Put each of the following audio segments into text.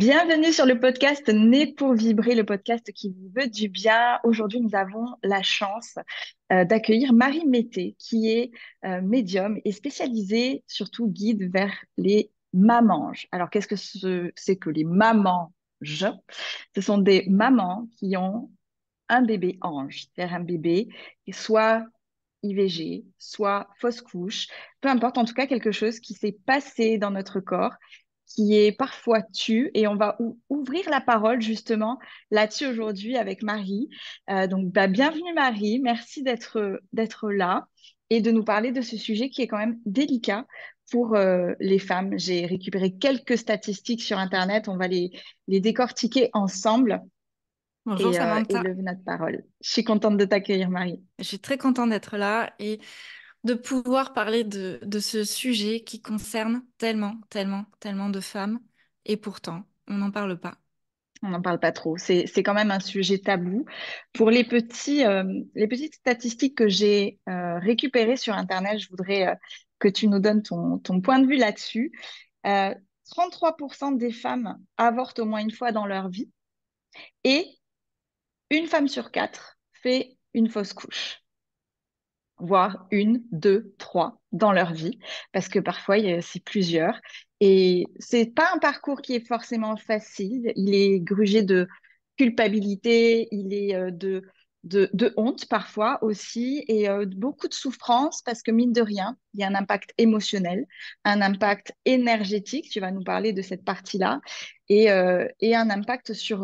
Bienvenue sur le podcast Né pour vibrer, le podcast qui vous veut du bien. Aujourd'hui, nous avons la chance d'accueillir Marie Mété, qui est médium et spécialisée, surtout guide vers les mamanges. Alors, qu'est-ce que c'est que les mamanges? Ce sont des mamans qui ont un bébé ange, c'est-à-dire un bébé qui est soit IVG, soit fausse couche, peu importe, en tout cas quelque chose qui s'est passé dans notre corps, qui est parfois tu, et on va ouvrir la parole justement là-dessus aujourd'hui avec Marie. Bienvenue Marie, merci d'être là et de nous parler de ce sujet qui est quand même délicat pour les femmes. J'ai récupéré quelques statistiques sur Internet, on va les décortiquer ensemble Bonjour et Samantha, lever notre parole. Je suis contente de t'accueillir Marie. je suis très contente d'être là et de pouvoir parler de ce sujet qui concerne tellement, tellement, tellement de femmes et pourtant, on n'en parle pas. On n'en parle pas trop. C'est quand même un sujet tabou. Pour les petites statistiques que j'ai récupérées sur Internet, je voudrais que tu nous donnes ton point de vue là-dessus. Euh, 33% des femmes avortent au moins une fois dans leur vie et une femme sur quatre fait une fausse couche, voire une, deux, trois dans leur vie, parce que parfois c'est plusieurs. Et c'est pas un parcours qui est forcément facile. Il est grugé de culpabilité, il est de honte parfois aussi, et beaucoup de souffrance, parce que mine de rien, il y a un impact émotionnel, un impact énergétique, tu vas nous parler de cette partie-là, et un impact sur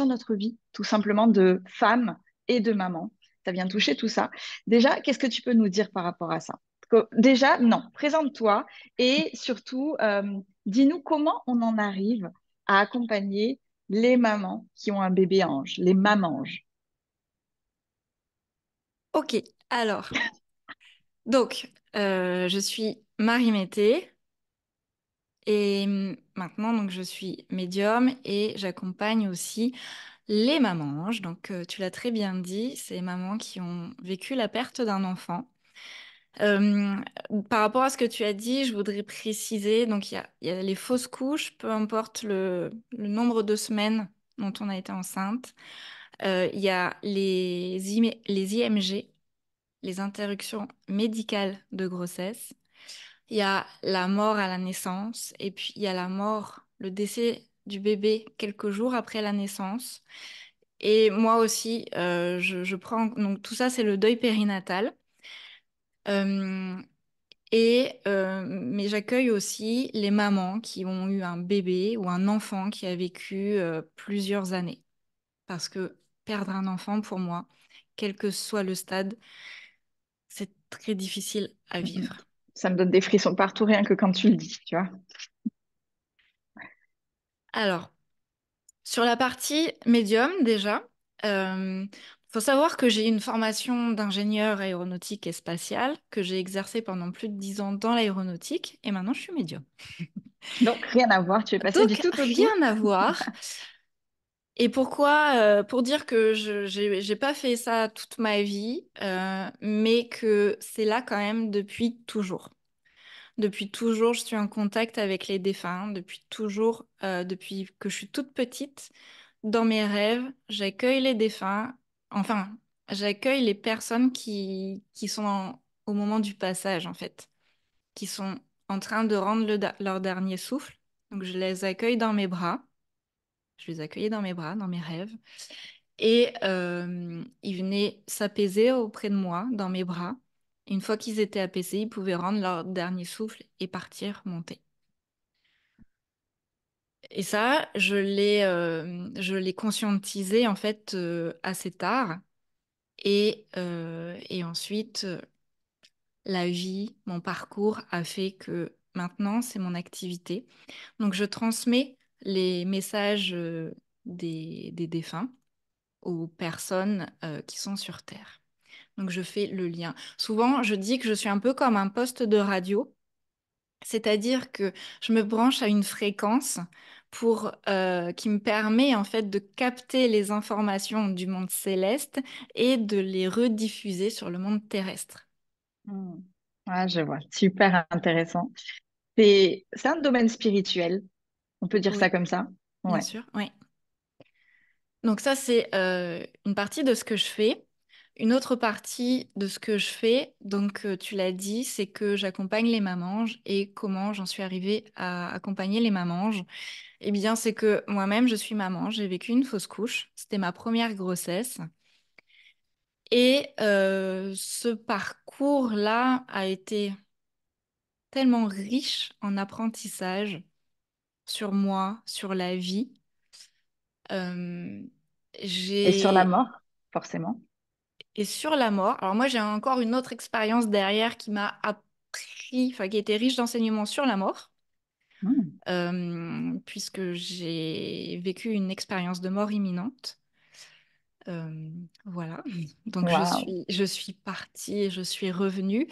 notre vie, tout simplement de femme et de maman. Ça vient toucher tout ça. Déjà, qu'est-ce que tu peux nous dire par rapport à ça? Déjà, non, présente-toi et surtout, dis-nous comment on en arrive à accompagner les mamans qui ont un bébé ange, les mamanges. Ok, alors, je suis Marie Mété et maintenant je suis médium et j'accompagne aussi les mamanges. Tu l'as très bien dit, c'est les mamans qui ont vécu la perte d'un enfant. Euh, Par rapport à ce que tu as dit, je voudrais préciser, il y a les fausses couches, peu importe le nombre de semaines dont on a été enceinte. Il y a les IMG, les interruptions médicales de grossesse. Il y a la mort à la naissance et puis il y a la mort, le décès du bébé quelques jours après la naissance. Et moi aussi, je prends, donc tout ça, c'est le deuil périnatal. Euh, mais j'accueille aussi les mamans qui ont eu un bébé ou un enfant qui a vécu plusieurs années. Parce que perdre un enfant, pour moi, quel que soit le stade, c'est très difficile à Mm, mm. vivre. Ça me donne des frissons partout, rien que quand tu le dis, tu vois. Alors, sur la partie médium, déjà, il faut savoir que j'ai une formation d'ingénieur aéronautique et spatiale, que j'ai exercée pendant plus de 10 ans dans l'aéronautique, et maintenant je suis médium. Donc, rien à voir, tu es passé du Donc, tout au tout. rien à voir. Et pourquoi? Pour dire que j'ai pas fait ça toute ma vie, mais que c'est là quand même depuis toujours. Depuis toujours, je suis en contact avec les défunts. Depuis toujours, depuis que je suis toute petite, dans mes rêves, j'accueille les défunts. Enfin, j'accueille les personnes qui sont au moment du passage, en fait, qui sont en train de rendre leur dernier souffle. Donc, je les accueille dans mes bras. Je les accueillais dans mes bras, dans mes rêves. Et ils venaient s'apaiser auprès de moi, dans mes bras. Une fois qu'ils étaient apaisés, ils pouvaient rendre leur dernier souffle et partir, monter. Et ça, je l'ai conscientisé en fait assez tard. Et ensuite, la vie, mon parcours a fait que maintenant, c'est mon activité. Donc, je transmets les messages des défunts aux personnes qui sont sur Terre. Donc je fais le lien. Souvent, je dis que je suis un peu comme un poste de radio, c'est-à-dire que je me branche à une fréquence qui me permet en fait de capter les informations du monde céleste et de les rediffuser sur le monde terrestre. Mm. Ah, je vois, super intéressant. C'est un domaine spirituel, on peut dire ça Oui, comme ça. bien Ouais. sûr, oui. Donc ça, c'est une partie de ce que je fais. Une autre partie de ce que je fais, donc tu l'as dit, c'est que j'accompagne les mamanges. Et comment j'en suis arrivée à accompagner les mamanges? Eh bien, c'est que moi-même, je suis maman. J'ai vécu une fausse couche. C'était ma première grossesse. Et ce parcours-là a été tellement riche en apprentissage sur moi, sur la vie. Euh, Et sur la j'ai mort, forcément. Et sur la mort, alors moi j'ai encore une autre expérience derrière qui m'a appris, enfin qui était riche d'enseignements sur la mort, Hmm. puisque j'ai vécu une expérience de mort imminente. Euh, voilà. Donc Waouh. je suis partie et je suis revenue.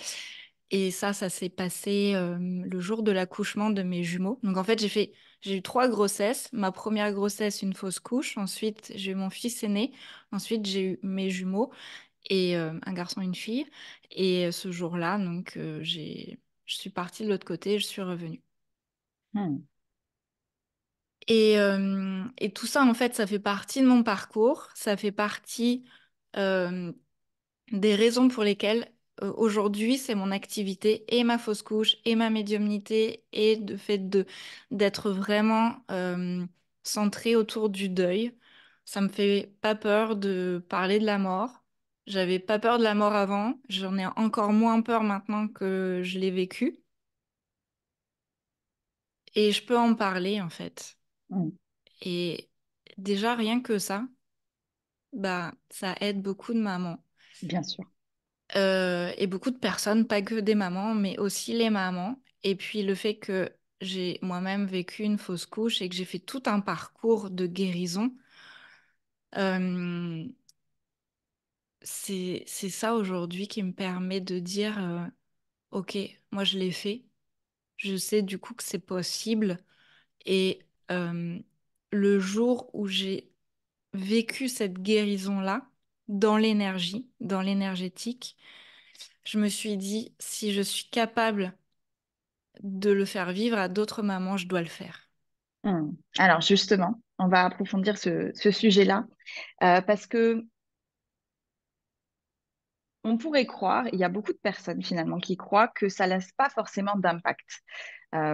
Et ça s'est passé le jour de l'accouchement de mes jumeaux. Donc en fait, j'ai eu trois grossesses. Ma première grossesse, une fausse couche. Ensuite, j'ai eu mon fils aîné. Ensuite, j'ai eu mes jumeaux et un garçon et une fille. Et ce jour-là, donc, je suis partie de l'autre côté, je suis revenue. Hmm. Et tout ça, en fait, ça fait partie de mon parcours. Ça fait partie euh, des raisons pour lesquelles aujourd'hui, c'est mon activité et ma fausse couche et ma médiumnité et le fait d'être vraiment centrée autour du deuil. Ça me fait pas peur de parler de la mort. J'avais pas peur de la mort avant. J'en ai encore moins peur maintenant que je l'ai vécu. Et je peux en parler, en fait. Hmm. Et déjà, rien que ça, bah, ça aide beaucoup de mamans. Bien sûr. Et beaucoup de personnes, pas que des mamans, mais aussi les mamans. Et puis le fait que j'ai moi-même vécu une fausse couche et que j'ai fait tout un parcours de guérison, euh, c'est ça aujourd'hui qui me permet de dire, OK, moi je l'ai fait, je sais du coup que c'est possible. Et le jour où j'ai vécu cette guérison-là, dans l'énergétique, je me suis dit, si je suis capable de le faire vivre à d'autres mamans, je dois le faire. Hmm. Alors justement, on va approfondir ce sujet-là parce que on pourrait croire, il y a beaucoup de personnes finalement qui croient que ça laisse pas forcément d'impact.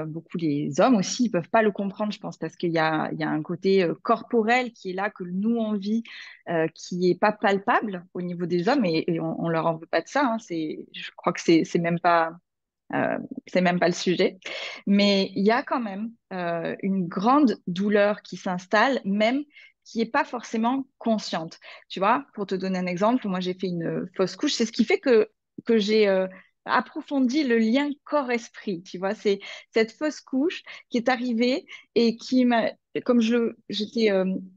Beaucoup les hommes aussi, ils peuvent pas le comprendre, je pense, parce qu'il y a un côté corporel qui est là, que nous on vit, qui est pas palpable au niveau des hommes, et on leur en veut pas de ça. Hein, je crois que euh, c'est même pas le sujet. Mais il y a quand même une grande douleur qui s'installe, même qui n'est pas forcément consciente. Tu vois, pour te donner un exemple, moi j'ai fait une fausse couche. C'est ce qui fait que j'ai approfondi le lien corps-esprit. Tu vois, c'est cette fausse couche qui est arrivée et qui m'a, comme j'étais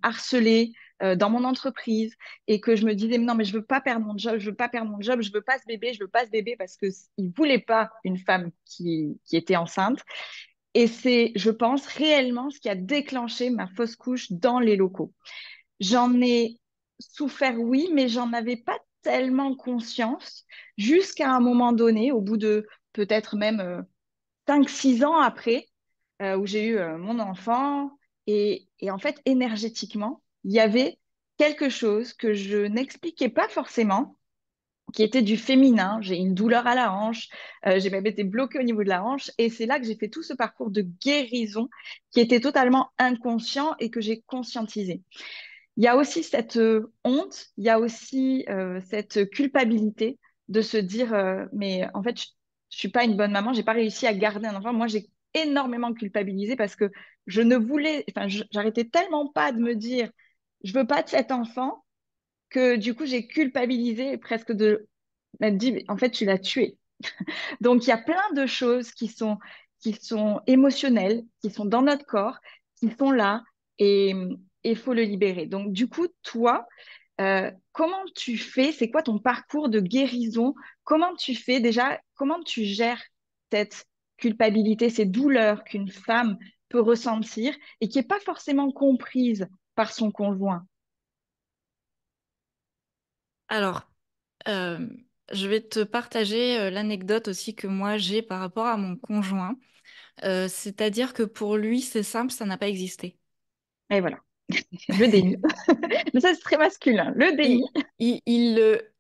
harcelée dans mon entreprise et que je me disais, non, mais je veux pas perdre mon job, je veux pas perdre mon job, je veux pas ce bébé, je veux pas ce bébé parce que il voulait pas une femme qui était enceinte. Et c'est, je pense, réellement ce qui a déclenché ma fausse couche dans les locaux. J'en ai souffert, oui, mais j'en avais pas tellement conscience jusqu'à un moment donné, au bout de peut-être même 5-6 ans après, où j'ai eu mon enfant. Et en fait, énergétiquement, il y avait quelque chose que je n'expliquais pas forcément, qui était du féminin. J'ai une douleur à la hanche, j'ai même été bloquée au niveau de la hanche. Et c'est là que j'ai fait tout ce parcours de guérison qui était totalement inconscient et que j'ai conscientisé. Il y a aussi cette honte, il y a aussi cette culpabilité de se dire, mais en fait, je suis pas une bonne maman, j'ai pas réussi à garder un enfant. Moi, j'ai énormément culpabilisé parce que je ne voulais, enfin, j'arrêtais tellement pas de me dire, je veux pas de cet enfant, que du coup, j'ai culpabilisé et presque de m'être dit, mais en fait, tu l'as tué. Donc, il y a plein de choses qui sont émotionnelles, qui sont dans notre corps, qui sont là et il faut le libérer. Donc, du coup, toi, comment tu fais? C'est quoi ton parcours de guérison? Comment tu fais déjà? Comment tu gères cette culpabilité, ces douleurs qu'une femme peut ressentir et qui n'est pas forcément comprise par son conjoint? Alors, euh, je vais te partager l'anecdote aussi que moi j'ai par rapport à mon conjoint. C'est-à-dire que pour lui, c'est simple, ça n'a pas existé. Et voilà, le déni. Mais ça, c'est très masculin. Le Il, déni. il, il le,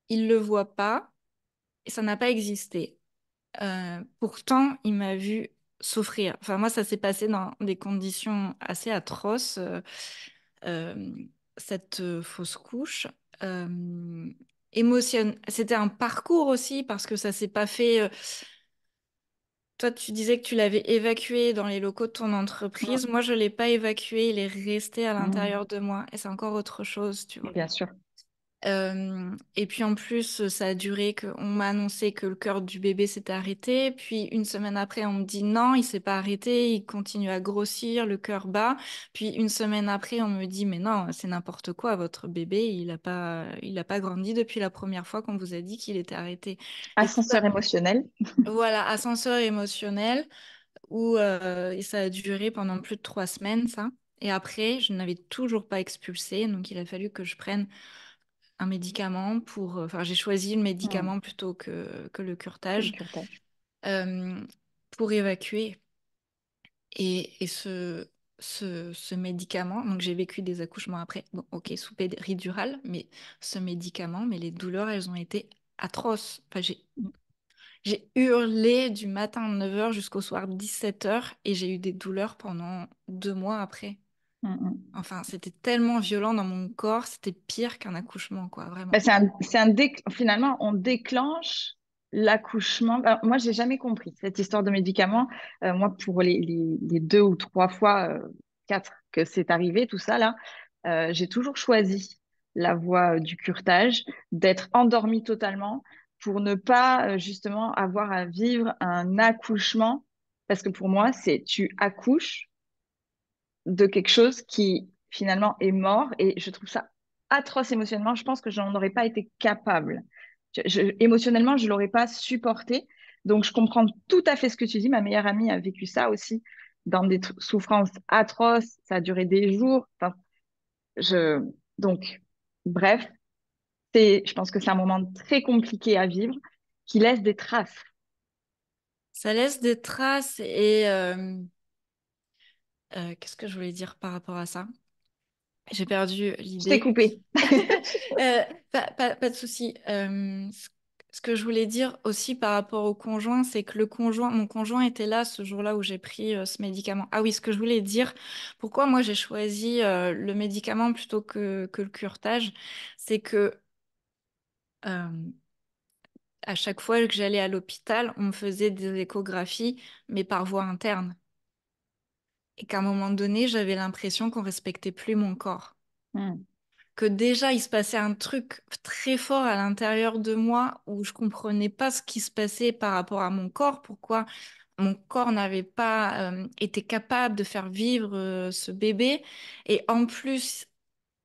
il le voit pas et ça n'a pas existé. Pourtant, il m'a vu souffrir. Enfin, moi, ça s'est passé dans des conditions assez atroces, euh, cette fausse couche. Euh, C'était un parcours aussi parce que ça s'est pas fait. Toi, tu disais que tu l'avais évacué dans les locaux de ton entreprise. Mm, Moi, je l'ai pas évacué. Il est resté à mm. l'intérieur de moi et c'est encore autre chose, tu vois. Bien sûr. Et puis en plus, ça a duré on m'a annoncé que le cœur du bébé s'était arrêté. Puis une semaine après, on me dit non, il s'est pas arrêté, il continue à grossir, le cœur bat. Puis une semaine après, on me dit mais non, c'est n'importe quoi, votre bébé, il a pas grandi depuis la première fois qu'on vous a dit qu'il était arrêté. Et tout ça, Ascenseur émotionnel. voilà, ascenseur émotionnel où et ça a duré pendant plus de 3 semaines, ça. Et après, je n'avais toujours pas expulsé, donc il a fallu que je prenne un médicament pour... Enfin, j'ai choisi le Mm. médicament plutôt que le Que le curetage curetage. euh, pour évacuer. Et ce médicament, donc j'ai vécu des accouchements après, bon, ok, sous péridurale, mais ce médicament, mais les douleurs, elles ont été atroces. Enfin, Mm, j'ai hurlé du matin 9 heures jusqu'au soir 17 heures et j'ai eu des douleurs pendant 2 mois après. mm, mm. Enfin, c'était tellement violent dans mon corps, c'était pire qu'un accouchement, quoi, vraiment. Ben, finalement, on déclenche l'accouchement. Alors, moi, j'ai jamais compris cette histoire de médicaments. Moi, pour les 2 ou 3 fois, quatre que c'est arrivé, tout ça là, j'ai toujours choisi la voie du curetage, d'être endormie totalement pour ne pas justement avoir à vivre un accouchement. Parce que pour moi, c'est tu accouches de quelque chose qui finalement est mort et je trouve ça atroce émotionnellement. Je pense que je n'en aurais pas été capable. Émotionnellement, je l'aurais pas supporté. Donc, je comprends tout à fait ce que tu dis. Ma meilleure amie a vécu ça aussi dans des souffrances atroces. Ça a duré des jours. Enfin, je... Donc, bref, je pense que c'est un moment très compliqué à vivre qui laisse des traces. Ça laisse des traces et qu'est-ce que je voulais dire par rapport à ça? J'ai perdu Je t'ai l'idée. coupé. Pas de souci. Ce que je voulais dire aussi par rapport au conjoint, c'est que mon conjoint était là ce jour-là où j'ai pris ce médicament. Ah oui, ce que je voulais dire, pourquoi moi j'ai choisi le médicament plutôt que le curetage, c'est que euh, à chaque fois que j'allais à l'hôpital, on me faisait des échographies, mais par voie interne. Et qu'à un moment donné, j'avais l'impression qu'on respectait plus mon corps. Hmm. Que déjà, il se passait un truc très fort à l'intérieur de moi où je comprenais pas ce qui se passait par rapport à mon corps, pourquoi mon corps n'avait pas été capable de faire vivre ce bébé. Et en plus,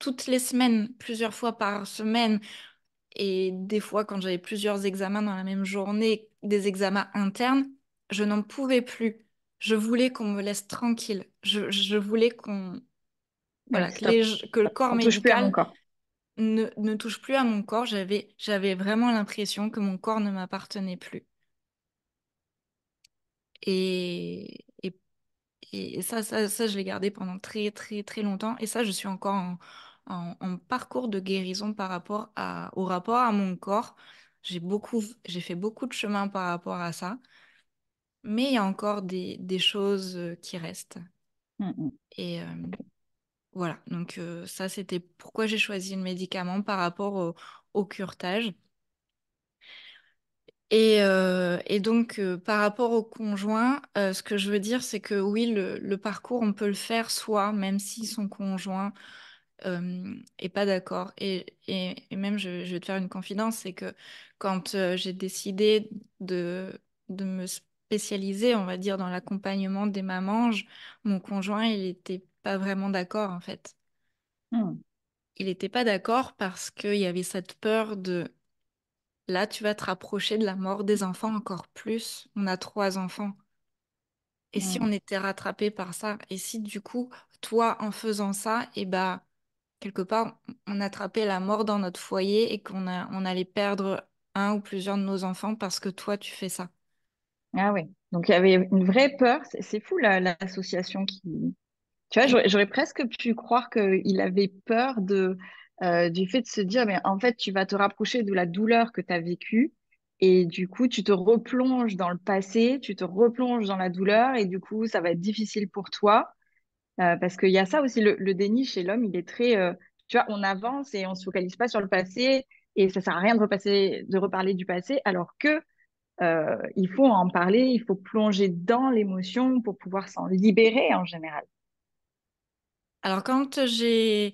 toutes les semaines, plusieurs fois par semaine, et des fois quand j'avais plusieurs examens dans la même journée, des examens internes, je n'en pouvais plus. Je voulais qu'on me laisse tranquille. Je voulais Oui, voilà, stop. que le corps On touche plus à mon médical corps. ne touche plus à mon corps. J'avais vraiment l'impression que mon corps ne m'appartenait plus. Et, et, et ça, je l'ai gardé pendant très, très, très longtemps. Et ça, je suis encore en parcours de guérison par rapport au rapport à mon corps. J'ai fait beaucoup de chemin par rapport à ça. Mais il y a encore des choses qui restent. Hmm, hmm. Et voilà. Donc, ça, c'était pourquoi j'ai choisi le médicament par rapport au curetage. Et donc, par rapport au conjoint, ce que je veux dire, c'est que oui, le parcours, on peut le faire soi, même si son conjoint est pas d'accord. Et même, je vais te faire une confidence, c'est que quand j'ai décidé de me spécialiser, on va dire, dans l'accompagnement des mamanges, mon conjoint, il était pas vraiment d'accord, en fait. Hmm. Il n'était pas d'accord parce qu'il y avait cette peur de là, tu vas te rapprocher de la mort des enfants encore plus. On a 3 enfants. Et si Hmm. on était rattrapé par ça? Et si du coup, toi, en faisant ça, et bah, quelque part, on attrapait la mort dans notre foyer et on allait perdre un ou plusieurs de nos enfants parce que toi, tu fais ça. Ah oui. Donc il y avait une vraie peur. C'est fou l'association qui. Tu vois, Et j'aurais presque pu croire qu'il avait peur du fait de se dire, mais en fait, tu vas te rapprocher de la douleur que tu as vécue et du coup, tu te replonges dans le passé, tu te replonges dans la douleur et du coup, ça va être difficile pour toi. Parce qu'il y a ça aussi, le déni chez l'homme, il est très, tu vois, on avance et on se focalise pas sur le passé et ça sert à rien de reparler du passé, alors que il faut en parler, il faut plonger dans l'émotion pour pouvoir s'en libérer en général. alors quand je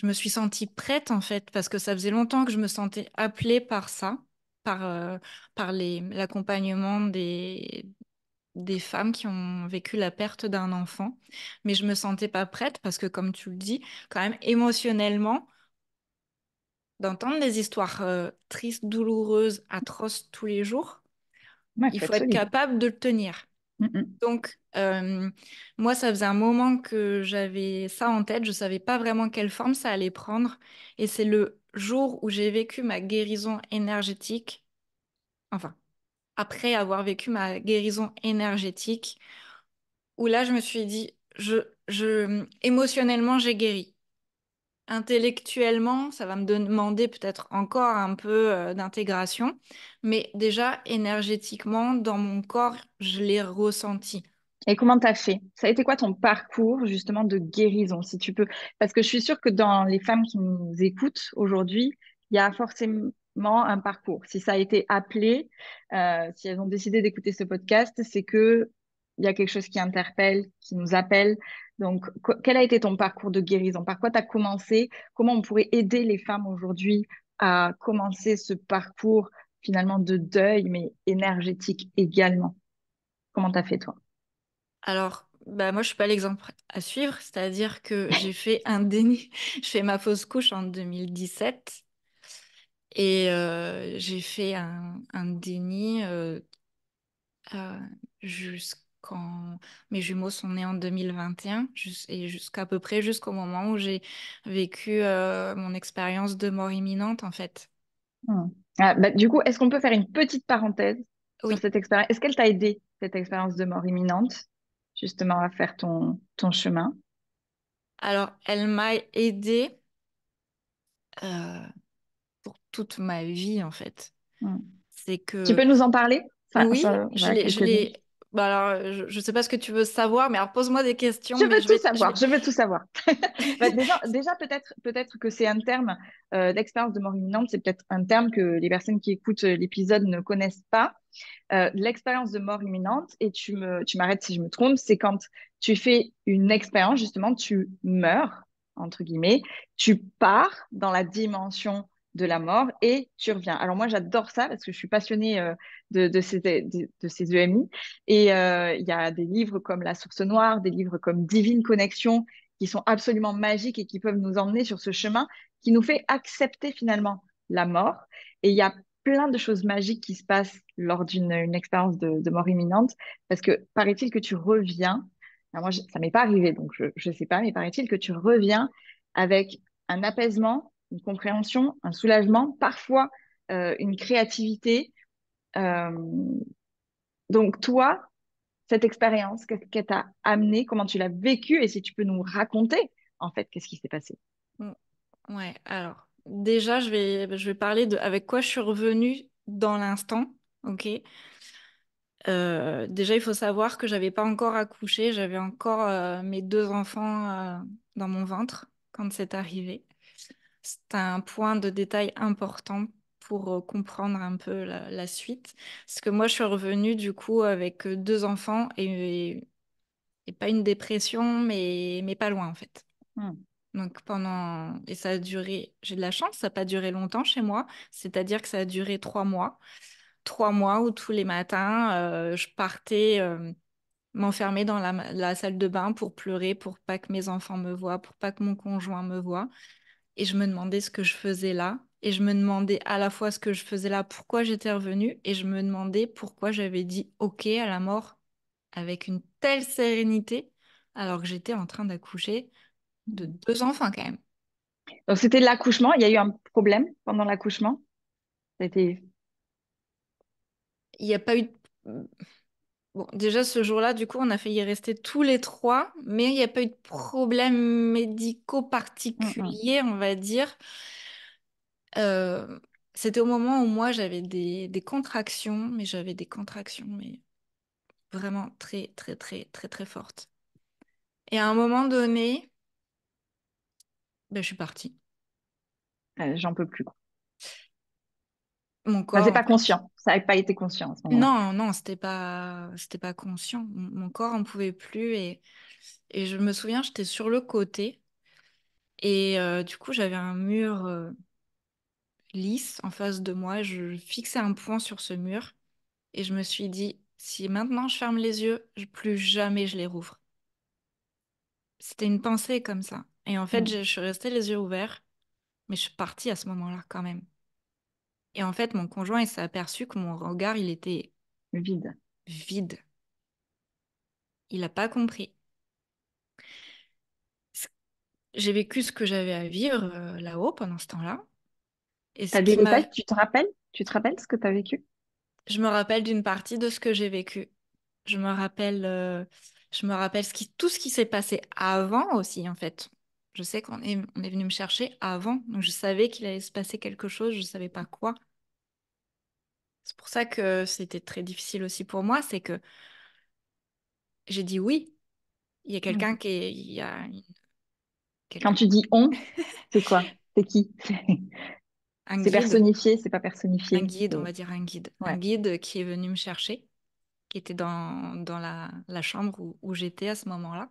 me suis sentie prête en fait, parce que ça faisait longtemps que je me sentais appelée par ça, par, l'accompagnement des femmes qui ont vécu la perte d'un enfant. Mais je me sentais pas prête parce que, comme tu le dis, quand même émotionnellement, d'entendre des histoires tristes, douloureuses, atroces tous les jours, Ouais, il faut être faut être solide. capable de le tenir. Mm, mm. Donc, moi, ça faisait un moment que j'avais ça en tête. Je savais pas vraiment quelle forme ça allait prendre. Et c'est le jour où j'ai vécu ma guérison énergétique, enfin, après avoir vécu ma guérison énergétique, où là, je me suis dit, émotionnellement, j'ai guéri. Intellectuellement, ça va me demander peut-être encore un peu d'intégration, mais déjà énergétiquement, dans mon corps, je l'ai ressenti. Et comment t'as fait? Ça a été quoi ton parcours justement de guérison, si tu peux? Parce que je suis sûre que dans les femmes qui nous écoutent aujourd'hui, il y a forcément un parcours. Si ça a été appelé, si elles ont décidé d'écouter ce podcast, c'est que il y a quelque chose qui interpelle, qui nous appelle. Donc, quel a été ton parcours de guérison? Par quoi tu as commencé? Comment on pourrait aider les femmes aujourd'hui à commencer ce parcours finalement de deuil, mais énergétique également? Comment t'as fait toi? Alors, bah moi, je suis pas l'exemple à suivre, c'est-à-dire que j'ai fait un déni. Je fais ma fausse couche en 2017 et j'ai fait un déni euh, jusqu'en... Mes jumeaux sont nés en 2021 et jusqu'à peu près jusqu'au moment où j'ai vécu mon expérience de mort imminente, en fait. Hmm. Ah, bah, du coup, est-ce qu'on peut faire une petite parenthèse sur Oui. cette expérience? Est-ce qu'elle t'a aidé, cette expérience de mort imminente, justement à faire ton chemin? Alors, elle m'a aidée euh, pour toute ma vie, en fait. Hmm. C'est Tu que peux nous en parler? Enfin, oui, voilà, je quelques lignes. l'ai. Bah alors, je sais pas ce que tu veux savoir, mais alors pose-moi des questions, Je mais veux tout savoir, je veux tout savoir. Bah, déjà peut-être que c'est un terme, l'expérience de mort imminente, c'est peut-être un terme que les personnes qui écoutent l'épisode ne connaissent pas. L'expérience de mort imminente, et tu m'arrêtes si je me trompe, c'est quand tu fais une expérience, justement, tu meurs, entre guillemets, tu pars dans la dimension de la mort et tu reviens. Alors moi, j'adore ça parce que je suis passionnée de ces EMI. Et il y a des livres comme La Source Noire, des livres comme Divine Connexion, qui sont absolument magiques et qui peuvent nous emmener sur ce chemin qui nous fait accepter finalement la mort. Et il y a plein de choses magiques qui se passent lors d'une une expérience de mort imminente, parce que paraît-il que tu reviens, alors moi ça m'est pas arrivé, donc je sais pas, mais paraît-il que tu reviens avec un apaisement, une compréhension, un soulagement, parfois une créativité. Euh, donc toi, cette expérience, qu'est-ce qu'elle t'a amené, comment tu l'as vécue, et si tu peux nous raconter en fait qu'est-ce qui s'est passé. Mm, ouais, alors, déjà, je vais parler de avec quoi je suis revenue dans l'instant, ok? Déjà, il faut savoir que j'avais pas encore accouché, j'avais encore mes deux enfants dans mon ventre quand c'est arrivé. C'est un point de détail important pour comprendre un peu la suite. Parce que moi, je suis revenue du coup avec deux enfants et pas une dépression, mais pas loin en fait. Hmm. Donc et ça a duré, j'ai de la chance, ça n'a pas duré longtemps chez moi, c'est-à-dire que ça a duré 3 mois. 3 mois où tous les matins, je partais m'enfermer dans la salle de bain pour pleurer, pour pas que mes enfants me voient, pour pas que mon conjoint me voie. Et je me demandais ce que je faisais là. Et je me demandais à la fois ce que je faisais là, pourquoi j'étais revenue. Et je me demandais pourquoi j'avais dit OK à la mort avec une telle sérénité, alors que j'étais en train d'accoucher de deux enfants quand même. Donc c'était l'accouchement, il y a eu un problème pendant l'accouchement. Ça a été... Il n'y a pas eu... Bon, déjà ce jour-là, du coup, on a failli rester tous les trois, mais il n'y a pas eu de problème médicaux Mm, mm. particulier, on va dire. Euh, C'était au moment où moi j'avais des contractions, mais j'avais des contractions, mais vraiment très, très, très, très, très fortes. Et à un moment donné, ben, je suis partie. J'en peux plus. Mon Enfin, corps, c'est en pas fait. conscient. Ça n'avait pas été conscient à ce moment-là. Non, non, c'était pas conscient. Mon corps en pouvait plus et je me souviens, j'étais sur le côté et du coup, j'avais un mur lisse en face de moi. Je fixais un point sur ce mur et je me suis dit, si maintenant je ferme les yeux, plus jamais je les rouvre. C'était une pensée comme ça. Et en fait, Mm. je suis restée les yeux ouverts, mais je suis partie à ce moment-là quand même. Et en fait, mon conjoint, il s'est aperçu que mon regard, il était Vide. vide. Il n'a pas compris. J'ai vécu ce que j'avais à vivre là-haut pendant ce temps-là. Et ce T'as des qui m'a... détails, tu te rappelles? Tu te rappelles ce que tu as vécu? Je me rappelle d'une partie de ce que j'ai vécu. Je me rappelle tout ce qui s'est passé avant aussi, en fait. Je sais on est venu me chercher avant, donc je savais qu'il allait se passer quelque chose, je ne savais pas quoi. C'est pour ça que c'était très difficile aussi pour moi, c'est que j'ai dit oui. Il y a Mm. quelqu'un qui est... Il y a Quand quelqu'un. tu dis on, c'est quoi? C'est qui? Un C'est guide, personnifié, c'est pas un personnifié. guide, on va dire un guide. Un Ouais. guide qui est venu me chercher, qui était dans la chambre où j'étais à ce moment-là,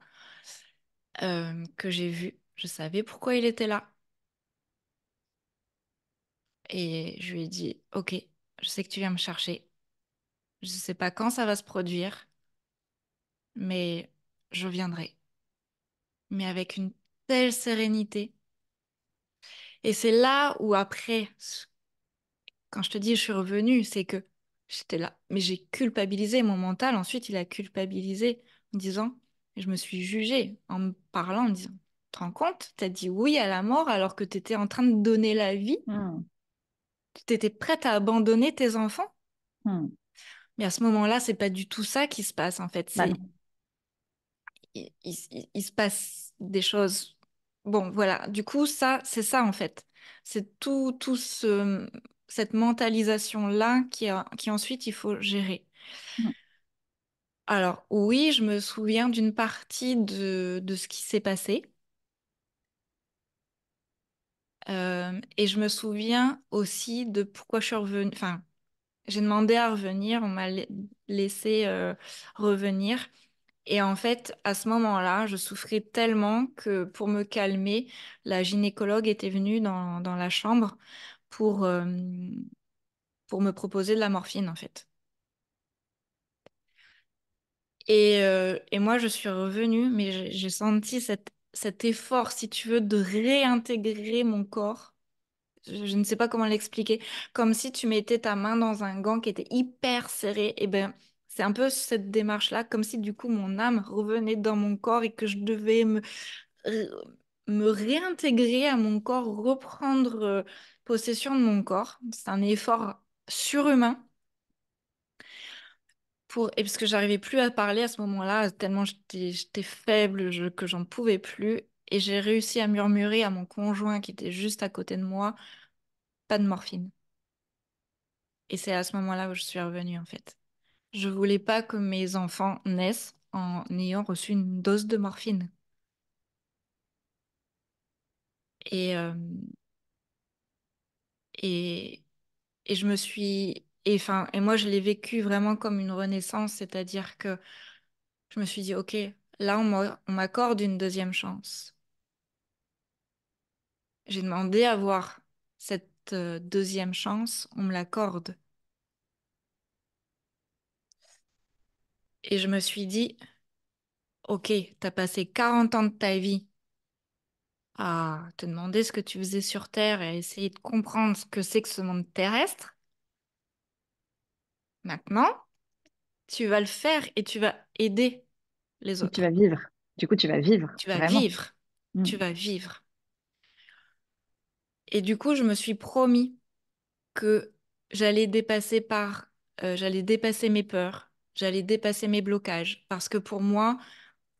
que j'ai vu. Je savais pourquoi il était là. Et je lui ai dit, OK, je sais que tu viens me chercher. Je ne sais pas quand ça va se produire, mais je viendrai. Mais avec une telle sérénité. Et c'est là où après, quand je te dis je suis revenue, c'est que j'étais là. Mais j'ai culpabilisé mon mental. Ensuite, il a culpabilisé en disant, et je me suis jugée en me parlant, en me disant, tu te rends compte, t'as dit oui à la mort alors que tu étais en train de donner la vie. Mm. Tu étais prête à abandonner tes enfants. Mm. Mais à ce moment-là, c'est pas du tout ça qui se passe en fait. Bah C'est non. il se passe des choses. Bon, voilà. Du coup, ça, c'est ça en fait. C'est cette mentalisation-là qui ensuite il faut gérer. Mm. Alors, oui, je me souviens d'une partie de ce qui s'est passé. Et je me souviens aussi de pourquoi je suis revenue. Enfin, j'ai demandé à revenir, on m'a laissé revenir. Et en fait, à ce moment-là, je souffrais tellement que pour me calmer, la gynécologue était venue dans la chambre pour, euh, pour me proposer de la morphine, en fait. Et moi, je suis revenue, mais j'ai senti cet effort, si tu veux, de réintégrer mon corps. Je ne sais pas comment l'expliquer. Comme si tu mettais ta main dans un gant qui était hyper serré. Et ben, c'est un peu cette démarche-là, comme si du coup mon âme revenait dans mon corps et que je devais euh, me réintégrer à mon corps, reprendre possession de mon corps. C'est un effort surhumain et parce que j'arrivais plus à parler à ce moment-là, tellement j'étais faible que j'en pouvais plus. Et j'ai réussi à murmurer à mon conjoint qui était juste à côté de moi, pas de morphine. Et c'est à ce moment-là où je suis revenue en fait. Je voulais pas que mes enfants naissent en ayant reçu une dose de morphine. Et, euh, et, et je me suis... et moi, je l'ai vécu vraiment comme une renaissance, c'est-à-dire que je me suis dit, OK, là, on m'accorde une deuxième chance. J'ai demandé à avoir cette deuxième chance, on me l'accorde. Et je me suis dit, OK, t'as passé 40 ans de ta vie à te demander ce que tu faisais sur Terre et à essayer de comprendre ce que c'est que ce monde terrestre. Maintenant, tu vas le faire et tu vas aider les Et tu vas autres. vivre. Du coup, tu vas vivre, Tu vas vraiment. vivre. Mm. Tu vas vivre. Et du coup, je me suis promis que j'allais dépasser j'allais dépasser mes peurs. j'allais dépasser mes blocages. Parce que pour moi,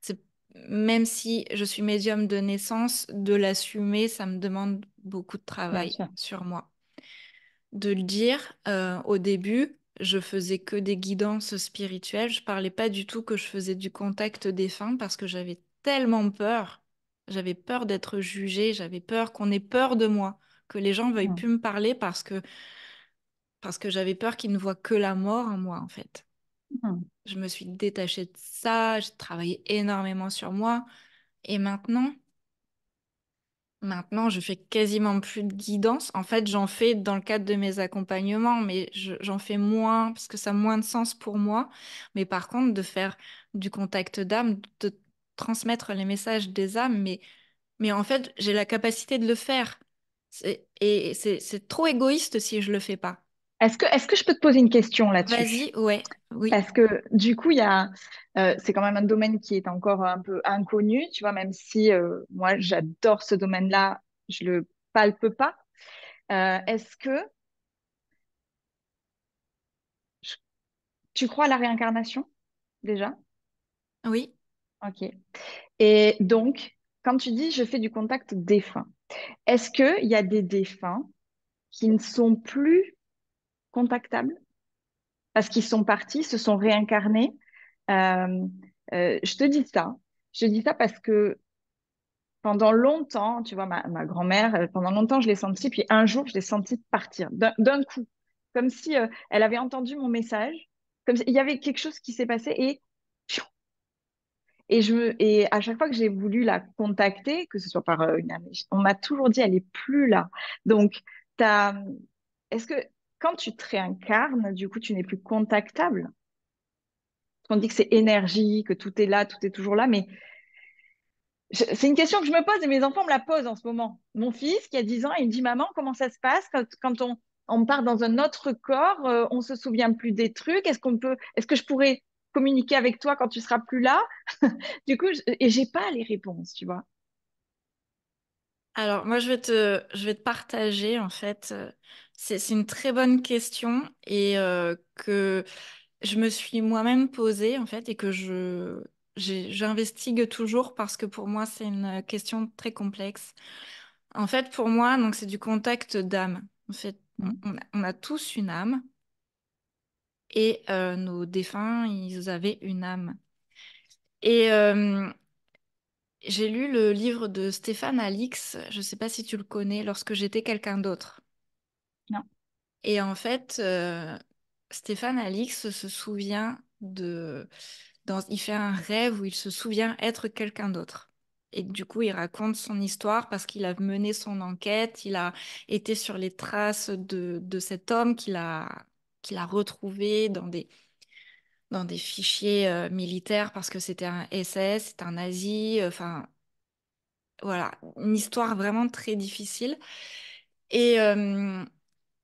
c'est, même si je suis médium de naissance, de l'assumer, ça me demande beaucoup de Bien travail sûr. sur moi. De le dire, au début, je faisais que des guidances spirituelles. Je parlais pas du tout que je faisais du contact défunt parce que j'avais tellement peur. J'avais peur d'être jugée, j'avais peur qu'on ait peur de moi, que les gens veuillent Mm. plus me parler parce que j'avais peur qu'ils ne voient que la mort en moi, en fait. Mm. Je me suis détachée de ça, j'ai travaillé énormément sur moi. Et maintenant, je fais quasiment plus de guidance. En fait, j'en fais dans le cadre de mes accompagnements, mais j'en fais moins parce que ça a moins de sens pour moi. Mais par contre, de faire du contact d'âme, de transmettre les messages des âmes, mais en fait, j'ai la capacité de le faire. Et c'est trop égoïste si je le fais pas. Est-ce que je peux te poser une question là-dessus? Vas-y, ouais, oui, Parce que du coup, c'est quand même un domaine qui est encore un peu inconnu, tu vois, même si moi j'adore ce domaine-là, je le palpe pas. Est-ce que je- tu crois à la réincarnation déjà? oui. Ok. Et donc, quand tu dis je fais du contact défunt, est-ce qu'il y a des défunts qui ne sont plus contactables parce qu'ils sont partis, se sont réincarnés? Euh, je te dis ça. Je dis ça parce que pendant longtemps, tu vois, ma grand-mère, pendant longtemps, je l'ai sentie, puis un jour, je l'ai sentie partir d'un coup, comme si elle avait entendu mon message, comme s'il y avait quelque chose qui s'est passé et pfiou. Et à chaque fois que j'ai voulu la contacter, que ce soit par une amie, on m'a toujours dit elle est plus là. Donc, t'as, est-ce que quand tu te réincarnes, du coup, tu n'es plus contactable? On dit que c'est énergie, que tout est là, tout est toujours là, mais c'est une question que je me pose et mes enfants me la posent en ce moment. Mon fils, qui a 10 ans, il me dit, Maman, comment ça se passe quand on part dans un autre corps, on se souvient plus des trucs, est-ce que je pourrais communiquer avec toi quand tu seras plus là? Du coup, et j'ai pas les réponses, tu vois. Alors, moi, je vais te partager, en fait. C'est une très bonne question et que je me suis moi-même posée, en fait, et que j'investigue toujours parce que pour moi, c'est une question très complexe. En fait, pour moi, donc, c'est du contact d'âme. En fait, on, Mhm. on a, on a tous une âme et nos défunts, ils avaient une âme. Et j'ai lu le livre de Stéphane Alix, je ne sais pas si tu le connais, Lorsque j'étais quelqu'un d'autre. Non. Et en fait, Stéphane Alix se souvient il fait un rêve où il se souvient être quelqu'un d'autre. Et du coup, il raconte son histoire parce qu'il a mené son enquête, il a été sur les traces de cet homme qu'il a retrouvé dans des fichiers militaires parce que c'était un SS, c'était un nazi, enfin voilà, une histoire vraiment très difficile. Et, euh,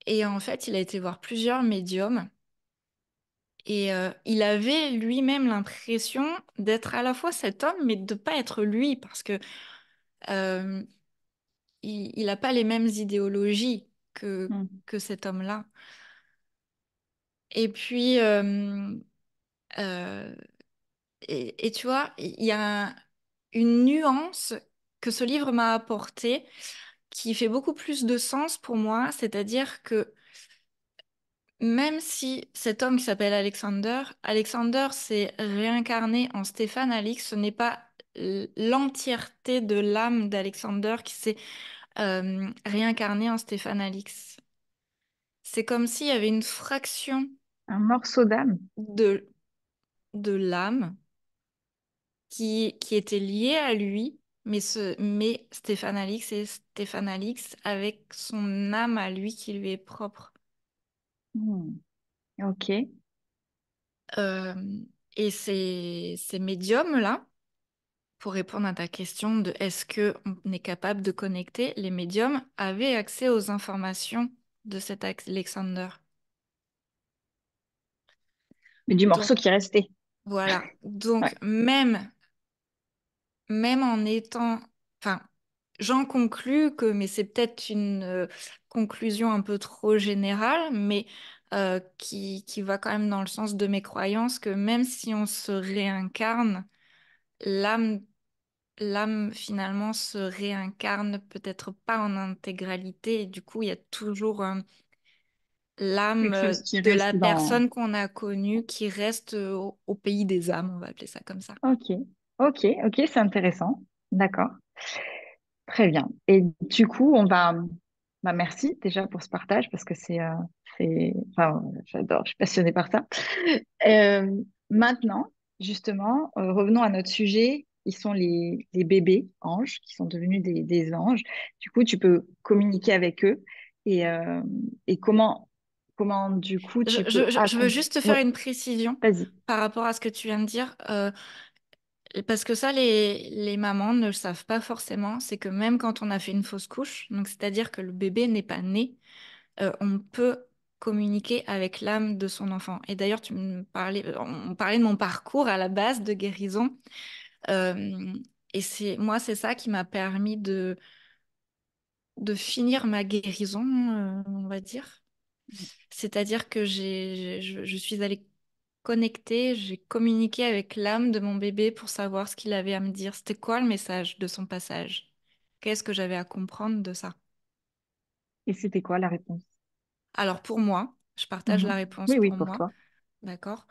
et en fait, il a été voir plusieurs médiums. Et il avait lui-même l'impression d'être à la fois cet homme, mais de pas être lui, parce que euh, il n'a pas les mêmes idéologies Mhm. que cet homme-là. Et puis, euh, et tu vois, il y a une nuance que ce livre m'a apportée qui fait beaucoup plus de sens pour moi, c'est-à-dire que même si cet homme qui s'appelle Alexander, Alexander s'est réincarné en Stéphane Alix, ce n'est pas l'entièreté de l'âme d'Alexander qui s'est réincarnée en Stéphane Alix. C'est comme s'il y avait une fraction Un morceau d'âme. de, de l'âme qui était liée à lui, mais Stéphane Alix est Stéphane Alix avec son âme à lui qui lui est propre. Hmm. Ok. Euh, et ces médiums-là, pour répondre à ta question de est-ce qu'on est capable de connecter, les médiums avaient accès aux informations de cet Alexander. Mais du Donc morceau qui est resté. voilà. Donc Ouais. même en étant, enfin, j'en conclus que, mais c'est peut-être une conclusion un peu trop générale, mais qui va quand même dans le sens de mes croyances que même si on se réincarne, l'âme, l'âme finalement se réincarne peut-être pas en intégralité. Et du coup, il y a toujours l'âme Quelque chose qui de la reste dans... personne qu'on a connue qui reste au pays des âmes, on va appeler ça comme ça. Ok, ok, c'est intéressant. D'accord. Très bien. Et du coup, on va... Bah, merci déjà pour ce partage parce que enfin, j'adore, je suis passionnée par ça. Euh, Maintenant, justement, revenons à notre sujet. Ils sont les bébés anges qui sont devenus des anges. Du coup, tu peux communiquer avec eux et comment du coup tu peux Je veux accompagner. juste te faire Oui, une précision vas-y. par rapport à ce que tu viens de dire. Parce que ça, les mamans ne le savent pas forcément. C'est que même quand on a fait une fausse couche, donc c'est-à-dire que le bébé n'est pas né, on peut communiquer avec l'âme de son enfant. Et d'ailleurs, on parlait de mon parcours à la base de guérison. Euh, et moi, c'est ça qui m'a permis de finir ma guérison, on va dire. C'est-à-dire que je suis allée connecter, j'ai communiqué avec l'âme de mon bébé pour savoir ce qu'il avait à me dire. C'était quoi le message de son passage? Qu'est-ce que j'avais à comprendre de ça? Et c'était quoi la réponse? Alors pour moi, je partage Mhm. la réponse Oui, oui, pour pour moi, toi. d'accord?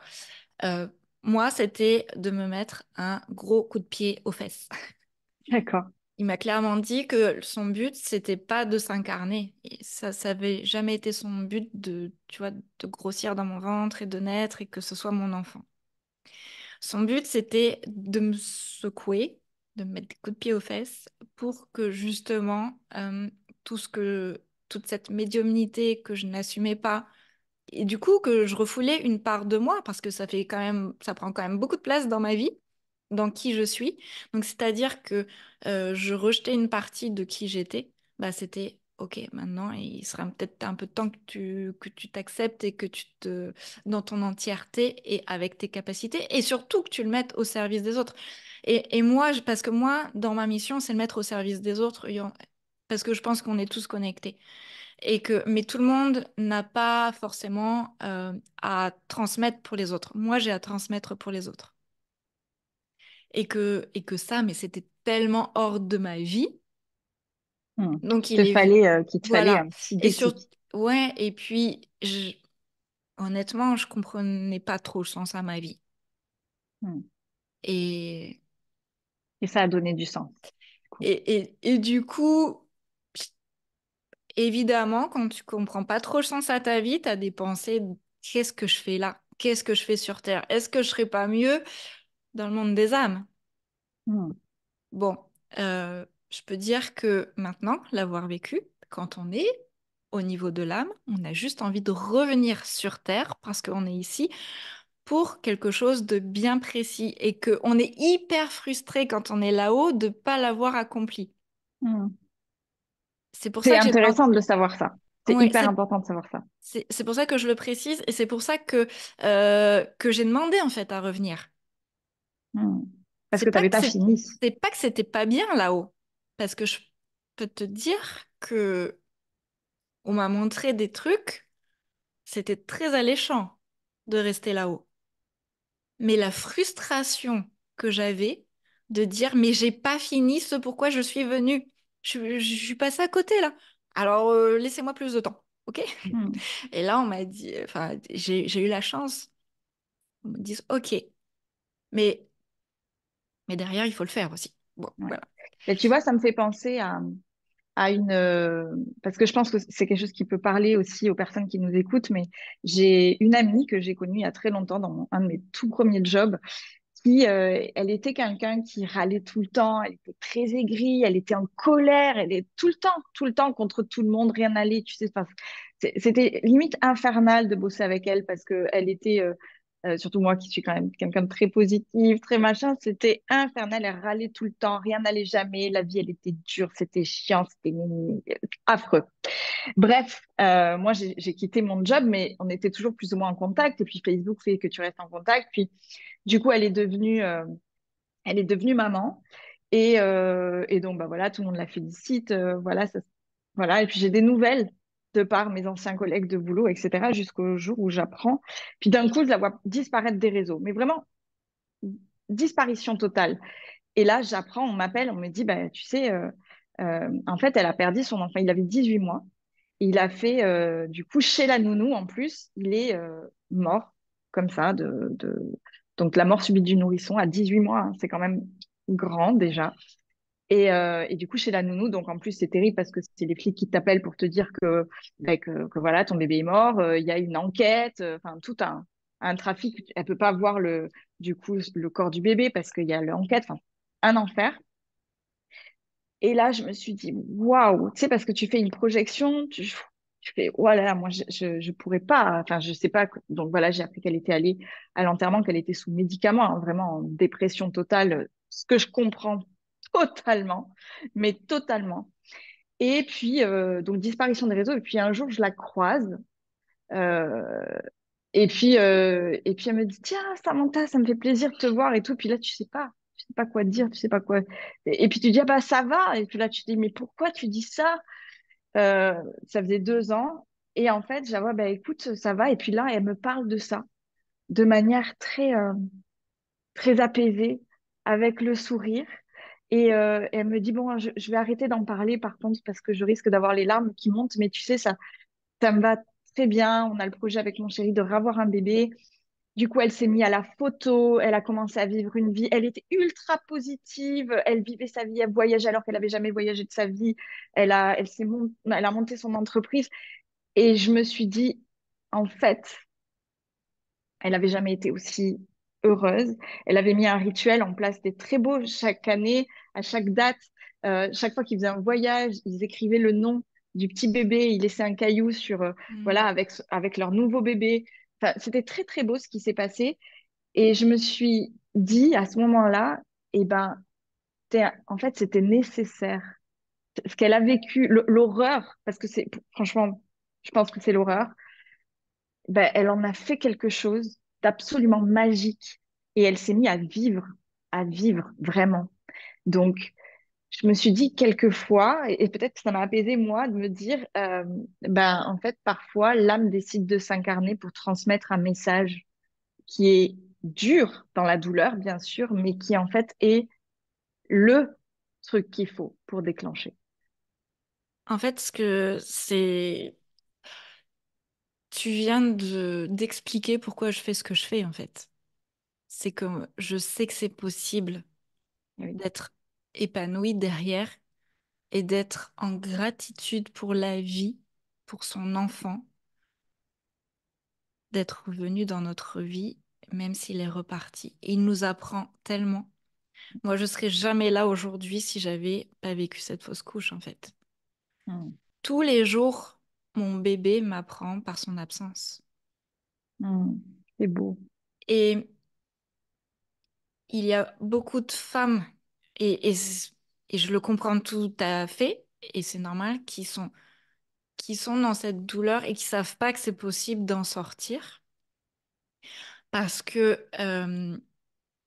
Euh, Moi, c'était de me mettre un gros coup de pied aux fesses. D'accord. Il m'a clairement dit que son but, c'était pas de s'incarner. Et ça avait jamais été son but de, tu vois, de grossir dans mon ventre et de naître et que ce soit mon enfant. Son but, c'était de me secouer, de me mettre des coups de pied aux fesses pour que justement, toute cette médiumnité que je n'assumais pas, et du coup que je refoulais une part de moi parce que ça prend quand même beaucoup de place dans ma vie, dans qui je suis. Donc c'est-à-dire que je rejetais une partie de qui j'étais. Bah c'était OK, maintenant il sera peut-être un peu de temps que tu t'acceptes et que tu te dans ton entièreté et avec tes capacités et surtout que tu le mettes au service des autres. Et moi, parce que moi, dans ma mission, c'est le mettre au service des autres, parce que je pense qu'on est tous connectés. Mais tout le monde n'a pas forcément à transmettre pour les autres. Moi, j'ai à transmettre pour les autres. Et que ça, mais c'était tellement hors de ma vie. Hmm. Donc, il est... Qu'il te fallait Voilà. un petit Et sur... déclic. Ouais, et puis, honnêtement, je comprenais pas trop le sens à ma vie. Hmm. Et, Et ça a donné du sens. Du coup. et du coup, évidemment, quand tu comprends pas trop le sens à ta vie, tu as des pensées, qu'est-ce que je fais là? Qu'est-ce que je fais sur Terre? Est-ce que je serais pas mieux dans le monde des âmes? Hmm. Bon, je peux dire que maintenant, l'avoir vécu, quand on est au niveau de l'âme, on a juste envie de revenir sur Terre parce qu'on est ici pour quelque chose de bien précis et qu'on est hyper frustré quand on est là-haut de ne pas l'avoir accompli. Hmm. C'est pour C'est ça que j'ai demandé. intéressant de le savoir ça. C'est Ouais, hyper important de savoir ça. c'est pour ça que je le précise et c'est pour ça que j'ai demandé en fait à revenir. Hmm. Parce C'est que tu pas n'avais que pas c'est fini. c'est pas que c'était pas bien là-haut, parce que je peux te dire que on m'a montré des trucs, c'était très alléchant de rester là-haut. Mais la frustration que j'avais de dire mais j'ai pas fini ce pourquoi je suis venue. Je suis passée à côté là. Alors laissez-moi plus de temps, ok? Hmm. Et là on m'a dit, enfin j'ai eu la chance. On me dit ok, mais derrière il faut le faire aussi. Bon Ouais. voilà. Et tu vois, ça me fait penser à parce que je pense que c'est quelque chose qui peut parler aussi aux personnes qui nous écoutent, mais j'ai une amie que j'ai connue il y a très longtemps dans un de mes tout premiers jobs elle était quelqu'un qui râlait tout le temps, elle était très aigrie, elle était en colère, elle est tout le temps contre tout le monde, rien n'allait, tu sais. Enfin, c'était limite infernal de bosser avec elle parce que elle était, surtout moi qui suis quand même quelqu'un de très positif, très machin, c'était infernal, elle râlait tout le temps, rien n'allait jamais, la vie elle était dure, c'était chiant, c'était affreux. Bref, moi j'ai quitté mon job, mais on était toujours plus ou moins en contact, et puis Facebook fait que tu restes en contact, puis du coup, elle est devenue maman. Et donc, bah voilà, tout le monde la félicite. Voilà, voilà. Et puis, j'ai des nouvelles. de par mes anciens collègues de boulot, etc., jusqu'au jour où j'apprends. Puis d'un coup, je la vois disparaître des réseaux, mais vraiment disparition totale. Et là, j'apprends, on m'appelle, on me dit, bah, tu sais, en fait, elle a perdu son enfant. Il avait 18 mois. Il a fait, du coup, chez la nounou, en plus, il est mort, comme ça, donc la mort subite du nourrisson à 18 mois, hein, c'est quand même grand déjà. Et du coup, chez la nounou, donc en plus, c'est terrible parce que c'est les flics qui t'appellent pour te dire que voilà, ton bébé est mort, il y a une enquête, enfin, tout un trafic. Elle peut pas voir du coup, le corps du bébé parce qu'il y a l'enquête, enfin, un enfer. Et là, je me suis dit, waouh, tu sais, parce que tu fais une projection, tu fais, oh là là, moi, je pourrais pas, enfin, je sais pas. Donc voilà, j'ai appris qu'elle était allée à l'enterrement, qu'elle était sous médicaments, hein, vraiment en dépression totale, ce que je comprends totalement, mais totalement. Et puis, donc, disparition des réseaux. Et puis, un jour, je la croise. euh, et puis, elle me dit, tiens, Samantha, ça me fait plaisir de te voir et tout. Puis là, tu sais pas quoi dire, tu sais pas quoi. Et puis, tu dis, ah bah, ça va. Et puis là, tu te dis, mais pourquoi tu dis ça? Euh, Ça faisait 2 ans. Et en fait, je la vois, bah, écoute, ça va. Et puis là, elle me parle de ça de manière très apaisée, avec le sourire. Et elle me dit, bon, je vais arrêter d'en parler par contre, parce que je risque d'avoir les larmes qui montent. Mais tu sais, ça me va très bien. On a le projet avec mon chéri de revoir un bébé. Du coup, elle s'est mise à la photo, elle a commencé à vivre une vie. Elle était ultra positive, elle vivait sa vie, elle voyageait alors qu'elle n'avait jamais voyagé de sa vie. Elle a monté son entreprise. Et je me suis dit, en fait, elle n'avait jamais été aussi heureuse. Elle avait mis un rituel en place, c'était très beau chaque année, à chaque date. Chaque fois qu'ils faisaient un voyage, ils écrivaient le nom du petit bébé, ils laissaient un caillou Mm. voilà, avec leur nouveau bébé. Enfin, c'était très, très beau ce qui s'est passé. Et je me suis dit à ce moment-là, eh ben, en fait, c'était nécessaire. Ce qu'elle a vécu, l'horreur, parce que franchement, je pense que c'est l'horreur, ben, elle en a fait quelque chose d'absolument magique et elle s'est mise à vivre vraiment. Donc, je me suis dit quelquefois, et peut-être que ça m'a apaisé moi, de me dire, ben, en fait, parfois, l'âme décide de s'incarner pour transmettre un message qui est dur dans la douleur, bien sûr, mais qui en fait est le truc qu'il faut pour déclencher. En fait, ce que c'est, tu viens d'expliquer pourquoi je fais ce que je fais, en fait. C'est que je sais que c'est possible Oui. d'être épanoui derrière et d'être en gratitude pour la vie, pour son enfant, d'être venu dans notre vie, même s'il est reparti. Et il nous apprend tellement. Moi, je serais jamais là aujourd'hui si j'avais pas vécu cette fausse couche, en fait. Mm. Tous les jours, mon bébé m'apprend par son absence. Mm. C'est beau. Et il y a beaucoup de femmes, et je le comprends tout à fait, et c'est normal, qui sont dans cette douleur et qui savent pas que c'est possible d'en sortir parce que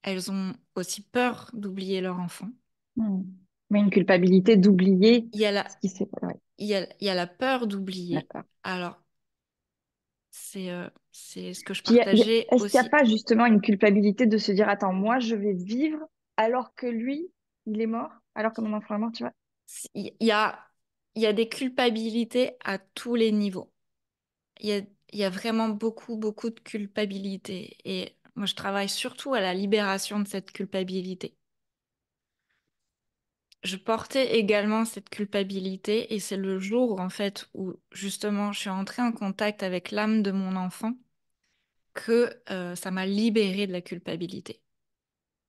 elles ont aussi peur d'oublier leur enfant. Mm. Mais une culpabilité d'oublier Il y a la, ce qui s'est passé. Ouais, il y a la peur d'oublier. d'accord. Alors, c'est ce que je Puis, partageais est-ce qu'il n'y a aussi. pas justement une culpabilité de se dire, attends, moi, je vais vivre alors que lui, il est mort, alors que mon enfant est mort, tu vois? Il y a, il y a des culpabilités à tous les niveaux. Il y a, il y a vraiment beaucoup, beaucoup de culpabilité. Et moi, je travaille surtout à la libération de cette culpabilité. Je portais également cette culpabilité et c'est le jour, en fait, où justement je suis entrée en contact avec l'âme de mon enfant que ça m'a libérée de la culpabilité.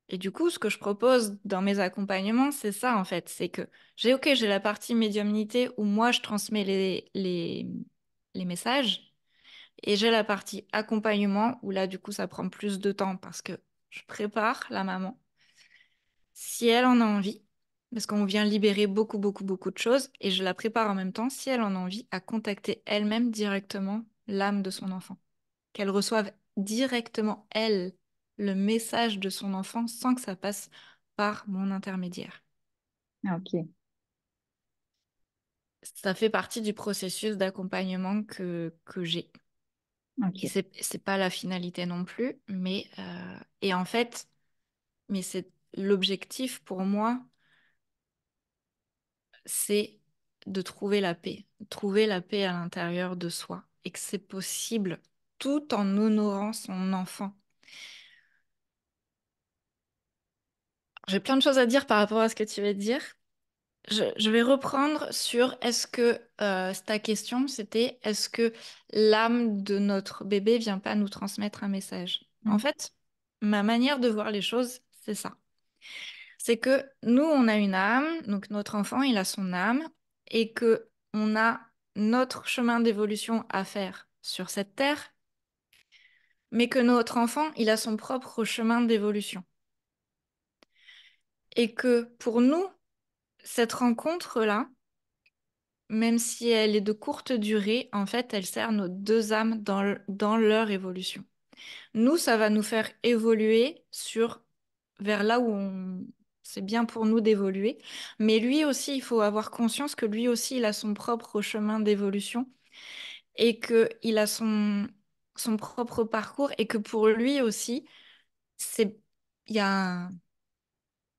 Et du coup, ce que je propose dans mes accompagnements, c'est ça, en fait. C'est que j'ai la partie médiumnité où moi, je transmets les messages. Et j'ai la partie accompagnement où là, du coup, ça prend plus de temps parce que je prépare la maman si elle en a envie, parce qu'on vient libérer beaucoup, beaucoup, beaucoup de choses et je la prépare en même temps si elle en a envie à contacter elle-même directement l'âme de son enfant. Qu'elle reçoive directement, elle, le message de son enfant sans que ça passe par mon intermédiaire. Ah, ok. ça fait partie du processus d'accompagnement que j'ai. Et Ok. c'est pas la finalité non plus, mais et en fait, mais c'est l'objectif pour moi, c'est de trouver la paix à l'intérieur de soi, et que c'est possible tout en honorant son enfant. J'ai plein de choses à dire par rapport à ce que tu veux dire. Je vais reprendre sur est-ce que ta question, c'était est-ce que l'âme de notre bébé vient pas nous transmettre un message? En Mm. fait, ma manière de voir les choses, c'est ça. C'est que nous, on a une âme, donc notre enfant, il a son âme, et que on a notre chemin d'évolution à faire sur cette terre, mais que notre enfant, il a son propre chemin d'évolution. Et que pour nous, cette rencontre-là, même si elle est de courte durée, en fait, elle sert nos deux âmes dans leur évolution. Nous, ça va nous faire évoluer vers là où c'est bien pour nous d'évoluer. Mais lui aussi, il faut avoir conscience que lui aussi, il a son propre chemin d'évolution et qu'il a son propre parcours et que pour lui aussi, c'est, il y a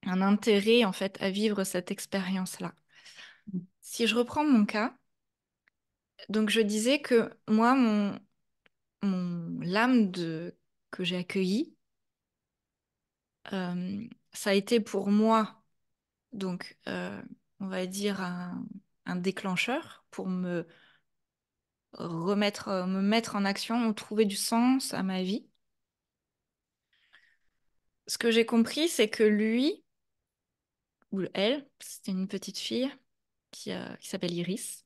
un intérêt, en fait, à vivre cette expérience-là. Si je reprends mon cas, donc je disais que moi, l'âme que j'ai accueillie, ça a été pour moi, donc on va dire un déclencheur pour me mettre en action, trouver du sens à ma vie. Ce que j'ai compris, c'est que lui, ou elle, c'était une petite fille qui s'appelle Iris,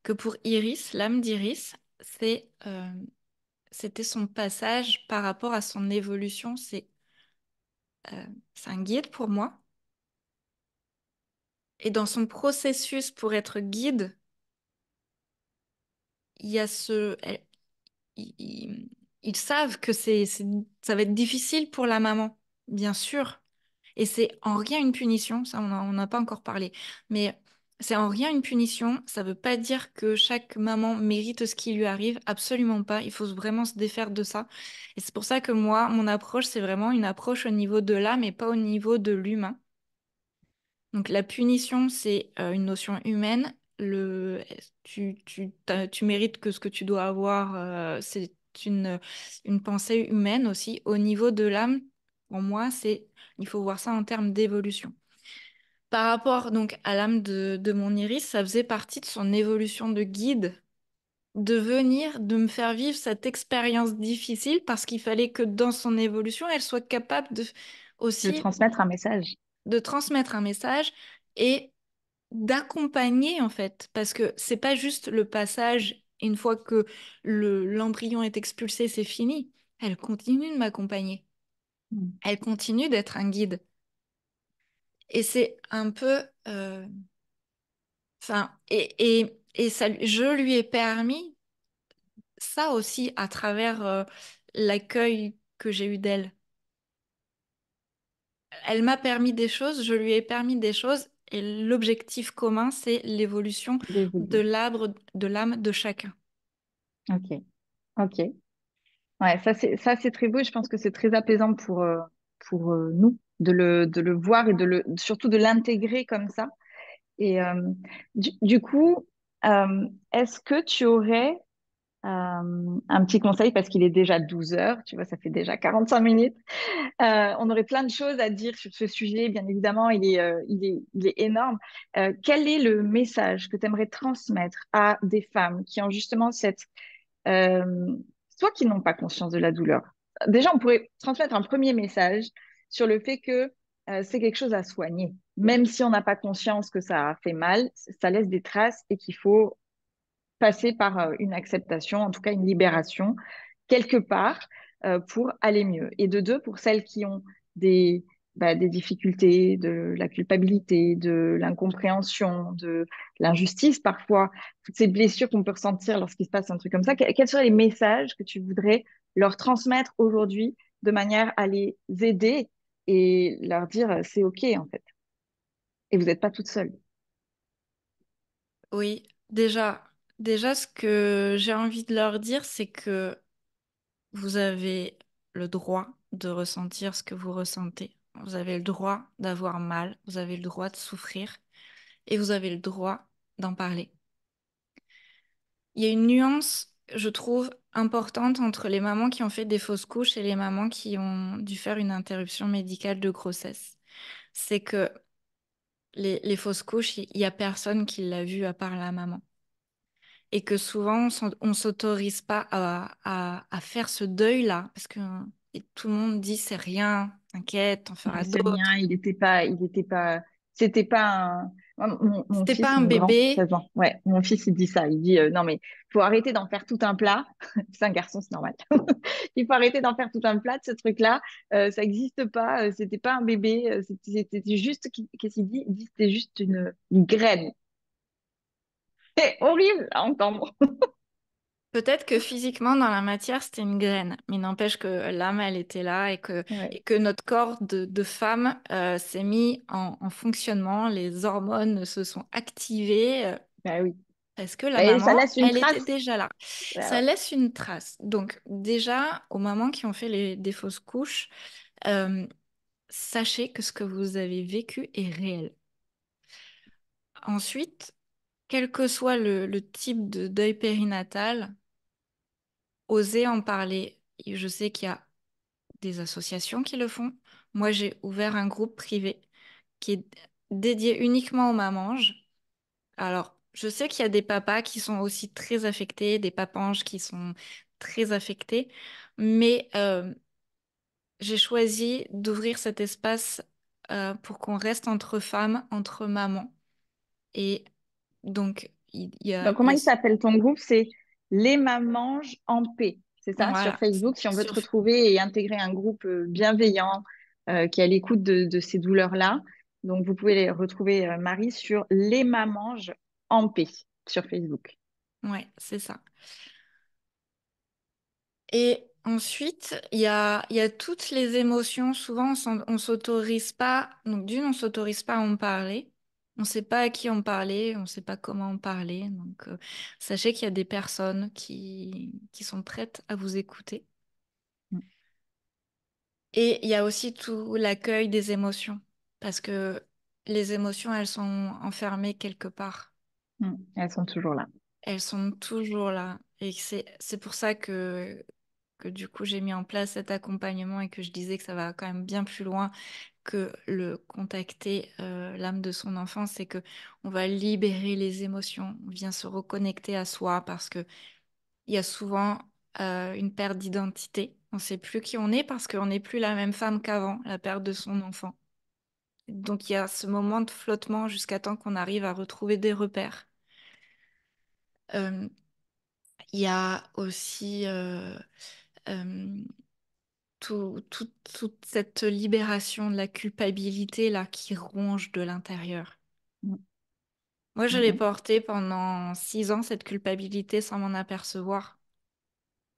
que pour Iris, l'âme d'Iris, c'était son passage par rapport à son évolution. C'est un guide pour moi. Et dans son processus pour être guide, il y a ils, ils savent que ça va être difficile pour la maman, bien sûr. Et c'est en rien une punition, ça on n'a pas encore parlé, mais c'est en rien une punition. Ça veut pas dire que chaque maman mérite ce qui lui arrive, absolument pas. Il faut vraiment se défaire de ça. Et c'est pour ça que moi, mon approche, c'est vraiment une approche au niveau de l'âme et pas au niveau de l'humain. Donc la punition, c'est une notion humaine. Tu mérites que ce que tu dois avoir, c'est une pensée humaine aussi. Au niveau de l'âme, pour moi, il faut voir ça en termes d'évolution. Par rapport donc à l'âme de mon Iris, ça faisait partie de son évolution de guide, de me faire vivre cette expérience difficile parce qu'il fallait que dans son évolution, elle soit capable De aussi transmettre un message. de transmettre un message et d'accompagner en fait, parce que c'est pas juste le passage, une fois que l'embryon est expulsé, c'est fini. Elle continue de m'accompagner. Mm. Elle continue d'être un guide. Et c'est un peu, enfin, et ça, je lui ai permis ça aussi à travers l'accueil que j'ai eu d'elle. Elle m'a permis des choses, je lui ai permis des choses, et l'objectif commun, c'est l'évolution de D'évoluer. l'âme de chacun. Ok. Ok. Ouais, ça c'est très beau et je pense que c'est très apaisant pour nous de le voir et surtout de l'intégrer comme ça. Et du coup, est-ce que tu aurais un petit conseil parce qu'il est déjà 12 heures, tu vois, ça fait déjà 45 minutes. On aurait plein de choses à dire sur ce sujet, bien évidemment, il est énorme. Quel est le message que tu aimerais transmettre à des femmes qui ont justement euh, soit qui n'ont pas conscience de la douleur. Déjà, on pourrait transmettre un premier message sur le fait que c'est quelque chose à soigner. Même si on n'a pas conscience que ça a fait mal, ça laisse des traces et qu'il faut passer par une acceptation, en tout cas une libération, quelque part, pour aller mieux. Et de deux, pour celles qui ont des, des difficultés, de la culpabilité, de l'incompréhension, de l'injustice parfois, toutes ces blessures qu'on peut ressentir lorsqu'il se passe un truc comme ça, quels seraient les messages que tu voudrais leur transmettre aujourd'hui de manière à les aider et leur dire c'est OK en fait. Et vous n'êtes pas toute seule. Oui, déjà, ce que j'ai envie de leur dire, c'est que vous avez le droit de ressentir ce que vous ressentez. Vous avez le droit d'avoir mal, vous avez le droit de souffrir et vous avez le droit d'en parler. Il y a une nuance, je trouve, importante entre les mamans qui ont fait des fausses couches et les mamans qui ont dû faire une interruption médicale de grossesse. C'est que les fausses couches, il y a personne qui l'a vu à part la maman. Et que souvent, on s'autorise pas à faire ce deuil-là, parce que et tout le monde dit c'est rien, t'inquiète, t'en Ouais, feras c'est rien, d'autres. c'était pas un... Moi, mon C'était pas fils, un mon grand, bébé, 16 ans, ouais, mon fils, il dit ça. Il dit, non, mais faut arrêter d'en faire tout un plat. C'est un garçon, c'est normal. Il faut arrêter d'en faire tout un plat de ce truc-là. Ça n'existe pas. C'était pas un bébé. C'était juste, qu'est-ce qu'il dit? Il dit, c'était juste une graine. C'est horrible à entendre. peut-être que physiquement, dans la matière, c'était une graine, mais n'empêche que l'âme, elle était là Ouais, et que notre corps de femme s'est mis en fonctionnement, les hormones se sont activées. bah oui. Parce que la Et ça maman, laisse une elle était trace. déjà là. Ouais, Ça ouais. laisse une trace. Donc déjà, aux mamans qui ont fait des fausses couches, euh, sachez que ce que vous avez vécu est réel. Ensuite, quel que soit le type de deuil périnatal, osez en parler. Et je sais qu'il y a des associations qui le font. Moi, j'ai ouvert un groupe privé qui est dédié uniquement aux mamanges. Alors, je sais qu'il y a des papas qui sont aussi très affectés, des papanges qui sont très affectés, mais j'ai choisi d'ouvrir cet espace pour qu'on reste entre femmes, entre mamans. Et donc, Donc, il comment y a il s'appelle ton groupe? C'est Les Mamanges en paix. C'est ça, sur voilà, Facebook, si on veut te sur, retrouver et intégrer un groupe bienveillant qui est à l'écoute de ces douleurs-là. Donc, vous pouvez les retrouver, Marie, sur Les Mamanges en paix sur Facebook. ouais, c'est ça. Et ensuite, il y a toutes les émotions. Souvent, on s'autorise pas. Donc, d'une, on s'autorise pas à en parler. On ne sait pas à qui en parler, on ne sait pas comment en parler. Donc, sachez qu'il y a des personnes qui sont prêtes à vous écouter. Mm, Et il y a aussi tout l'accueil des émotions. Parce que les émotions, elles sont enfermées quelque part. elles sont toujours là. Elles sont toujours là. Et c'est pour ça que du coup j'ai mis en place cet accompagnement et que je disais que ça va quand même bien plus loin que le contacter l'âme de son enfant, c'est que on va libérer les émotions, on vient se reconnecter à soi parce que il y a souvent une perte d'identité. On ne sait plus qui on est parce qu'on n'est plus la même femme qu'avant, la perte de son enfant. Donc il y a ce moment de flottement jusqu'à temps qu'on arrive à retrouver des repères. Euh, il y a aussi euh, toute cette libération de la culpabilité là qui ronge de l'intérieur. Mm, Moi, je mm, l'ai mm. portée pendant 6 ans, cette culpabilité, sans m'en apercevoir,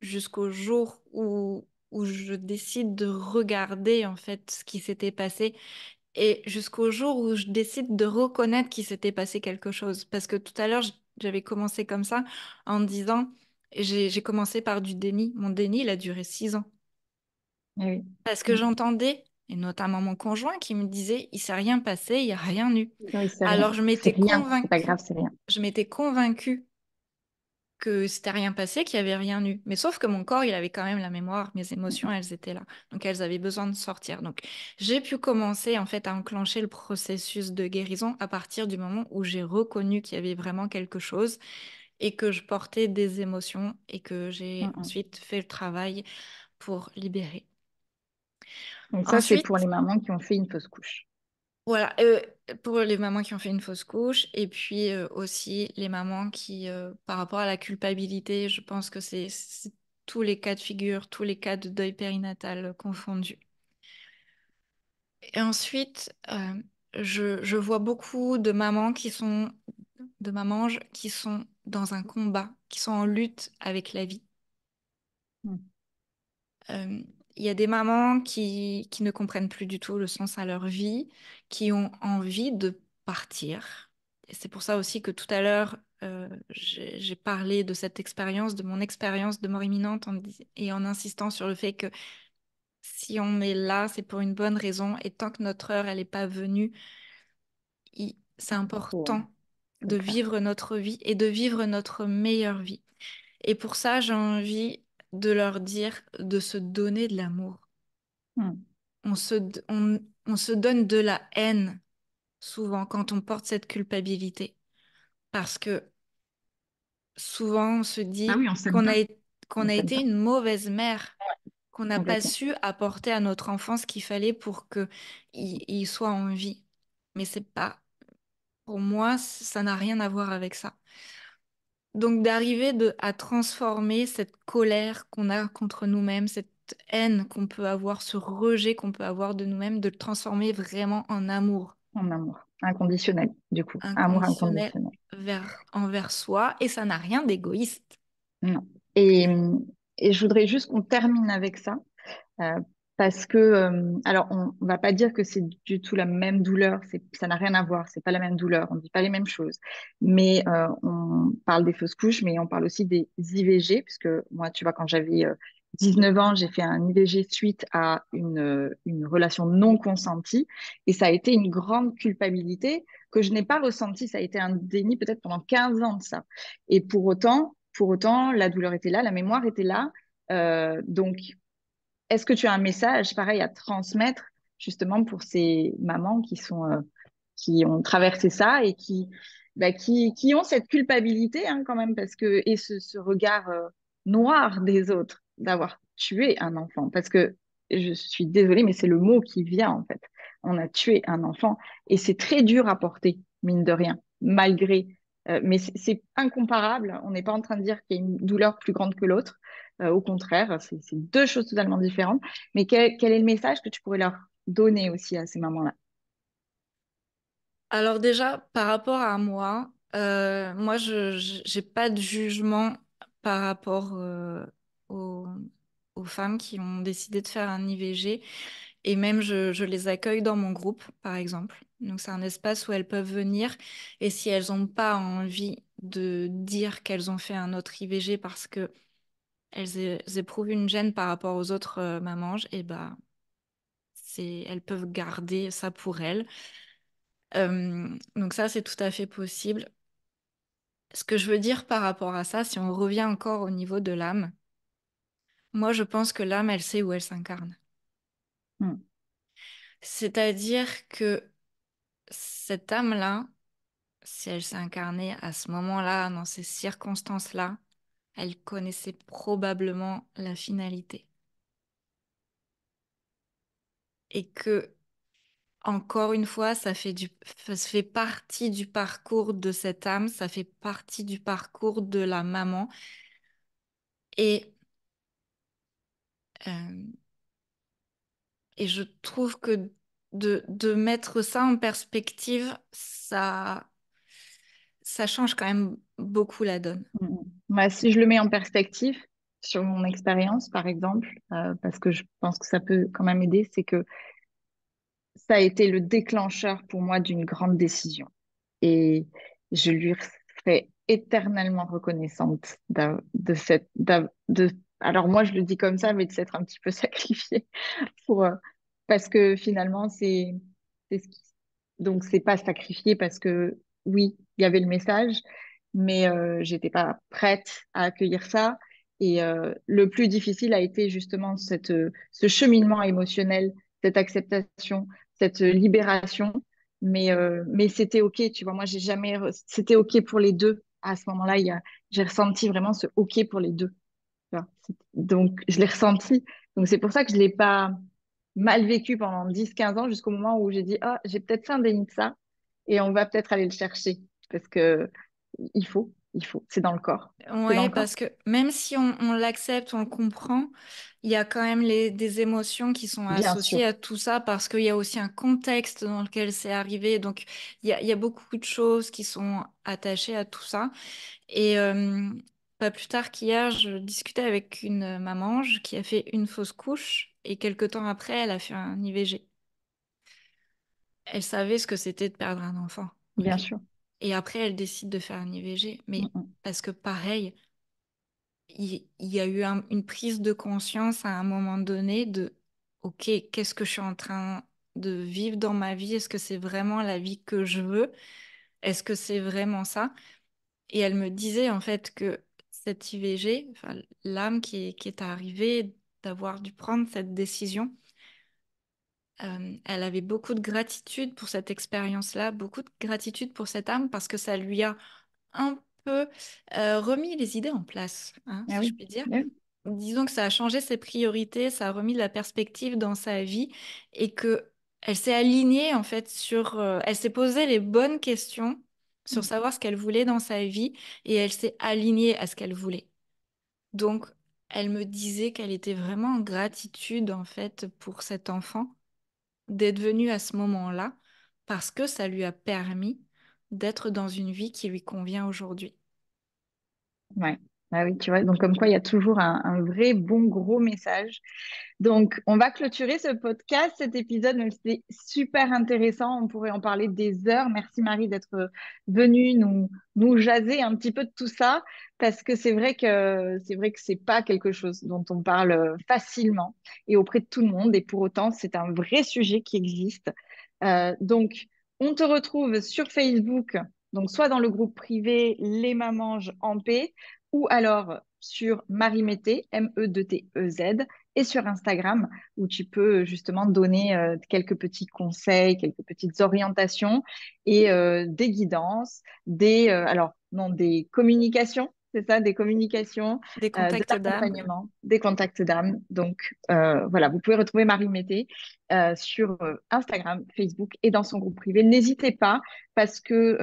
jusqu'au jour où je décide de regarder en fait ce qui s'était passé et jusqu'au jour où je décide de reconnaître qu'il s'était passé quelque chose. Parce que tout à l'heure, j'avais commencé comme ça en me disant, j'ai commencé par du déni. Mon déni, il a duré 6 ans. Eh oui. Parce que Mm. j'entendais, et notamment mon conjoint, qui me disait, il s'est rien passé, il n'y a rien eu. Oui, c'est rien. Alors C'est rien. C'est pas grave, c'est rien. je m'étais convaincue que c'était rien passé, qu'il n'y avait rien eu. Mais sauf que mon corps, il avait quand même la mémoire, mes émotions, elles étaient là. Donc elles avaient besoin de sortir. Donc j'ai pu commencer en fait à enclencher le processus de guérison à partir du moment où j'ai reconnu qu'il y avait vraiment quelque chose et que je portais des émotions et que Mm, j'ai mm. ensuite fait le travail pour libérer. Donc ça, c'est pour Ensuite, les mamans qui ont fait une fausse couche. voilà, pour les mamans qui ont fait une fausse couche et puis aussi les mamans qui, par rapport à la culpabilité, je pense que c'est tous les cas de figure, tous les cas de deuil périnatal confondus. Et ensuite, je vois beaucoup de mamanges qui sont dans un combat, qui sont en lutte avec la vie. Mm, Euh, Il y a des mamans qui ne comprennent plus du tout le sens à leur vie, qui ont envie de partir. Et c'est pour ça aussi que tout à l'heure, j'ai parlé de cette expérience, de mon expérience de mort imminente et en insistant sur le fait que si on est là, c'est pour une bonne raison. Et tant que notre heure, elle n'est pas venue, c'est Faut- important de c'est clair. vivre notre vie et de vivre notre meilleure vie. Et pour ça, j'ai envie de leur dire de se donner de l'amour. Hmm. On se donne de la haine souvent quand on porte cette culpabilité. Parce que souvent, on se Ah dit oui, on s'aime pas. qu'on On a s'aime été pas. une mauvaise mère, qu'on n'a pas Complètement. su apporter à notre enfant ce qu'il fallait pour que il soit en vie. Mais c'est pas, pour moi, ça n'a rien à voir avec ça. Donc d'arriver à transformer cette colère qu'on a contre nous-mêmes, cette haine qu'on peut avoir, ce rejet qu'on peut avoir de nous-mêmes, de le transformer vraiment en amour En amour. Inconditionnel, du coup. Amour inconditionnel inconditionnel. envers soi, et ça n'a rien d'égoïste. Non. Et, et je voudrais juste qu'on termine avec ça. Euh, Parce que, alors, on va pas dire que c'est du tout la même douleur, ça n'a rien à voir, c'est pas la même douleur, on dit pas les mêmes choses. Mais on parle des fausses couches, mais on parle aussi des IVG, puisque moi, tu vois, quand j'avais 19 ans, j'ai fait un IVG suite à une relation non consentie, et ça a été une grande culpabilité que je n'ai pas ressentie, ça a été un déni peut-être pendant 15 ans de ça. Et pour autant, la douleur était là, la mémoire était là. Donc, est-ce que tu as un message pareil à transmettre justement pour ces mamans qui ont traversé ça et qui ont cette culpabilité hein, quand même parce que et ce regard noir des autres d'avoir tué un enfant parce que je suis désolée mais c'est le mot qui vient en fait. On a tué un enfant et c'est très dur à porter mine de rien malgré mais c'est incomparable. On n'est pas en train de dire qu'il y a une douleur plus grande que l'autre. Au contraire, c'est deux choses totalement différentes. Mais quel est le message que tu pourrais leur donner aussi à ces mamans-là? Alors déjà, par rapport à moi, moi, j'ai pas de jugement par rapport aux, aux femmes qui ont décidé de faire un IVG. Et même, je les accueille dans mon groupe, par exemple. Donc, c'est un espace où elles peuvent venir. Et si elles n'ont pas envie de dire qu'elles ont fait un autre IVG parce que elles éprouvent une gêne par rapport aux autres mamans, et ben, elles peuvent garder ça pour elles. Donc ça, c'est tout à fait possible. Ce que je veux dire par rapport à ça, si on revient encore au niveau de l'âme, moi, je pense que l'âme, elle sait où elle s'incarne. Hmm. C'est-à-dire que cette âme-là, si elle s'est incarnée à ce moment-là, dans ces circonstances-là, elle connaissait probablement la finalité. Et que, encore une fois, ça fait partie du parcours de cette âme, ça fait partie du parcours de la maman. Et, euh, et je trouve que de mettre ça en perspective, ça change quand même beaucoup la donne. Hmm. Moi, si je le mets en perspective sur mon expérience, par exemple, parce que je pense que ça peut quand même aider, c'est que ça a été le déclencheur pour moi d'une grande décision. Et je lui serai éternellement reconnaissante alors moi je le dis comme ça, mais de s'être un petit peu sacrifiée pour, parce que finalement c'est ce qui, donc c'est pas sacrifié parce que oui, il y avait le message, mais j'étais pas prête à accueillir ça. Et le plus difficile a été justement ce cheminement émotionnel, cette acceptation, cette libération mais c'était OK, tu vois. Moi, c'était OK pour les deux. À ce moment-là, j'ai ressenti vraiment ce OK pour les deux. Tu vois. Donc, je l'ai ressenti. Donc, c'est pour ça que je l'ai pas mal vécu pendant 10 15 ans jusqu'au moment où j'ai dit, ah, j'ai peut-être fait un déni de ça et on va peut-être aller le chercher parce que il faut. C'est dans le corps. C'est dans Ouais, le corps. parce que même si on l'accepte, on le comprend, il y a quand même des émotions qui sont Bien associées sûr. à tout ça parce qu'il y a aussi un contexte dans lequel c'est arrivé. Donc, il y a beaucoup de choses qui sont attachées à tout ça. Et pas plus tard qu'hier, je discutais avec une maman qui a fait une fausse couche et quelques temps après, elle a fait un IVG. Elle savait ce que c'était de perdre un enfant. Bien Ok. sûr. Et après, elle décide de faire un IVG. Mm, Mais mm. parce que pareil, il y a eu une prise de conscience à un moment donné de, OK, qu'est-ce que je suis en train de vivre dans ma vie? Est-ce que c'est vraiment la vie que je veux? Est-ce que c'est vraiment ça? Et elle me disait en fait que cette IVG, enfin, l'âme qui est arrivée d'avoir dû prendre cette décision, elle avait beaucoup de gratitude pour cette expérience-là, beaucoup de gratitude pour cette âme parce que ça lui a un peu remis les idées en place, hein, Ah si je oui, puis dire. ah oui. Disons que ça a changé ses priorités, ça a remis de la perspective dans sa vie et que elle s'est alignée en fait sur, elle s'est posé les bonnes questions sur Mm. savoir ce qu'elle voulait dans sa vie et elle s'est alignée à ce qu'elle voulait. Donc, elle me disait qu'elle était vraiment en gratitude en fait pour cet enfant d'être venu à ce moment-là parce que ça lui a permis d'être dans une vie qui lui convient aujourd'hui. Ouais. Ah oui, tu vois, donc comme quoi il y a toujours un vrai bon gros message. Donc, on va clôturer ce podcast, cet épisode, même si c'est super intéressant. On pourrait en parler des heures. Merci Marie d'être venue nous jaser un petit peu de tout ça, parce que c'est vrai que c'est pas quelque chose dont on parle facilement et auprès de tout le monde. Et pour autant, c'est un vrai sujet qui existe. Donc, on te retrouve sur Facebook, donc soit dans le groupe privé Les Mamanges en paix, ou alors sur Marie Mété, M-E-T-E-Z, et sur Instagram, où tu peux justement donner quelques petits conseils, quelques petites orientations et des guidances, alors non, des communications, c'est ça, des communications, Des de contacts d'âme. l'accompagnement, des contacts d'âme. Donc voilà, vous pouvez retrouver Marie Mété sur Instagram, Facebook et dans son groupe privé. N'hésitez pas parce que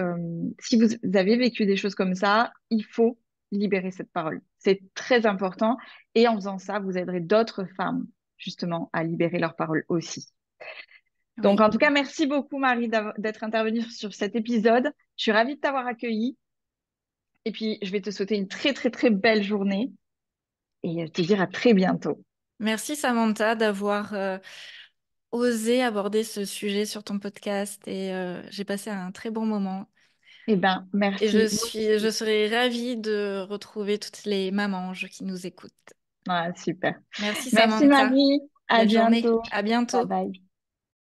si vous avez vécu des choses comme ça, il faut libérer cette parole. C'est très important et en faisant ça, vous aiderez d'autres femmes justement à libérer leur parole aussi. Donc Oui. en tout cas, merci beaucoup Marie d'être intervenue sur cet épisode. Je suis ravie de t'avoir accueillie et puis je vais te souhaiter une très très très belle journée et te dire à très bientôt. Merci Samantha d'avoir osé aborder ce sujet sur ton podcast et j'ai passé un très bon moment. Eh bien, Et merci. Moi je aussi. serais ravie de retrouver toutes les mamanges qui nous écoutent. Ah, super. Merci Merci Samantha. Marie. À Belle journée. bientôt. À Bye bientôt. bye.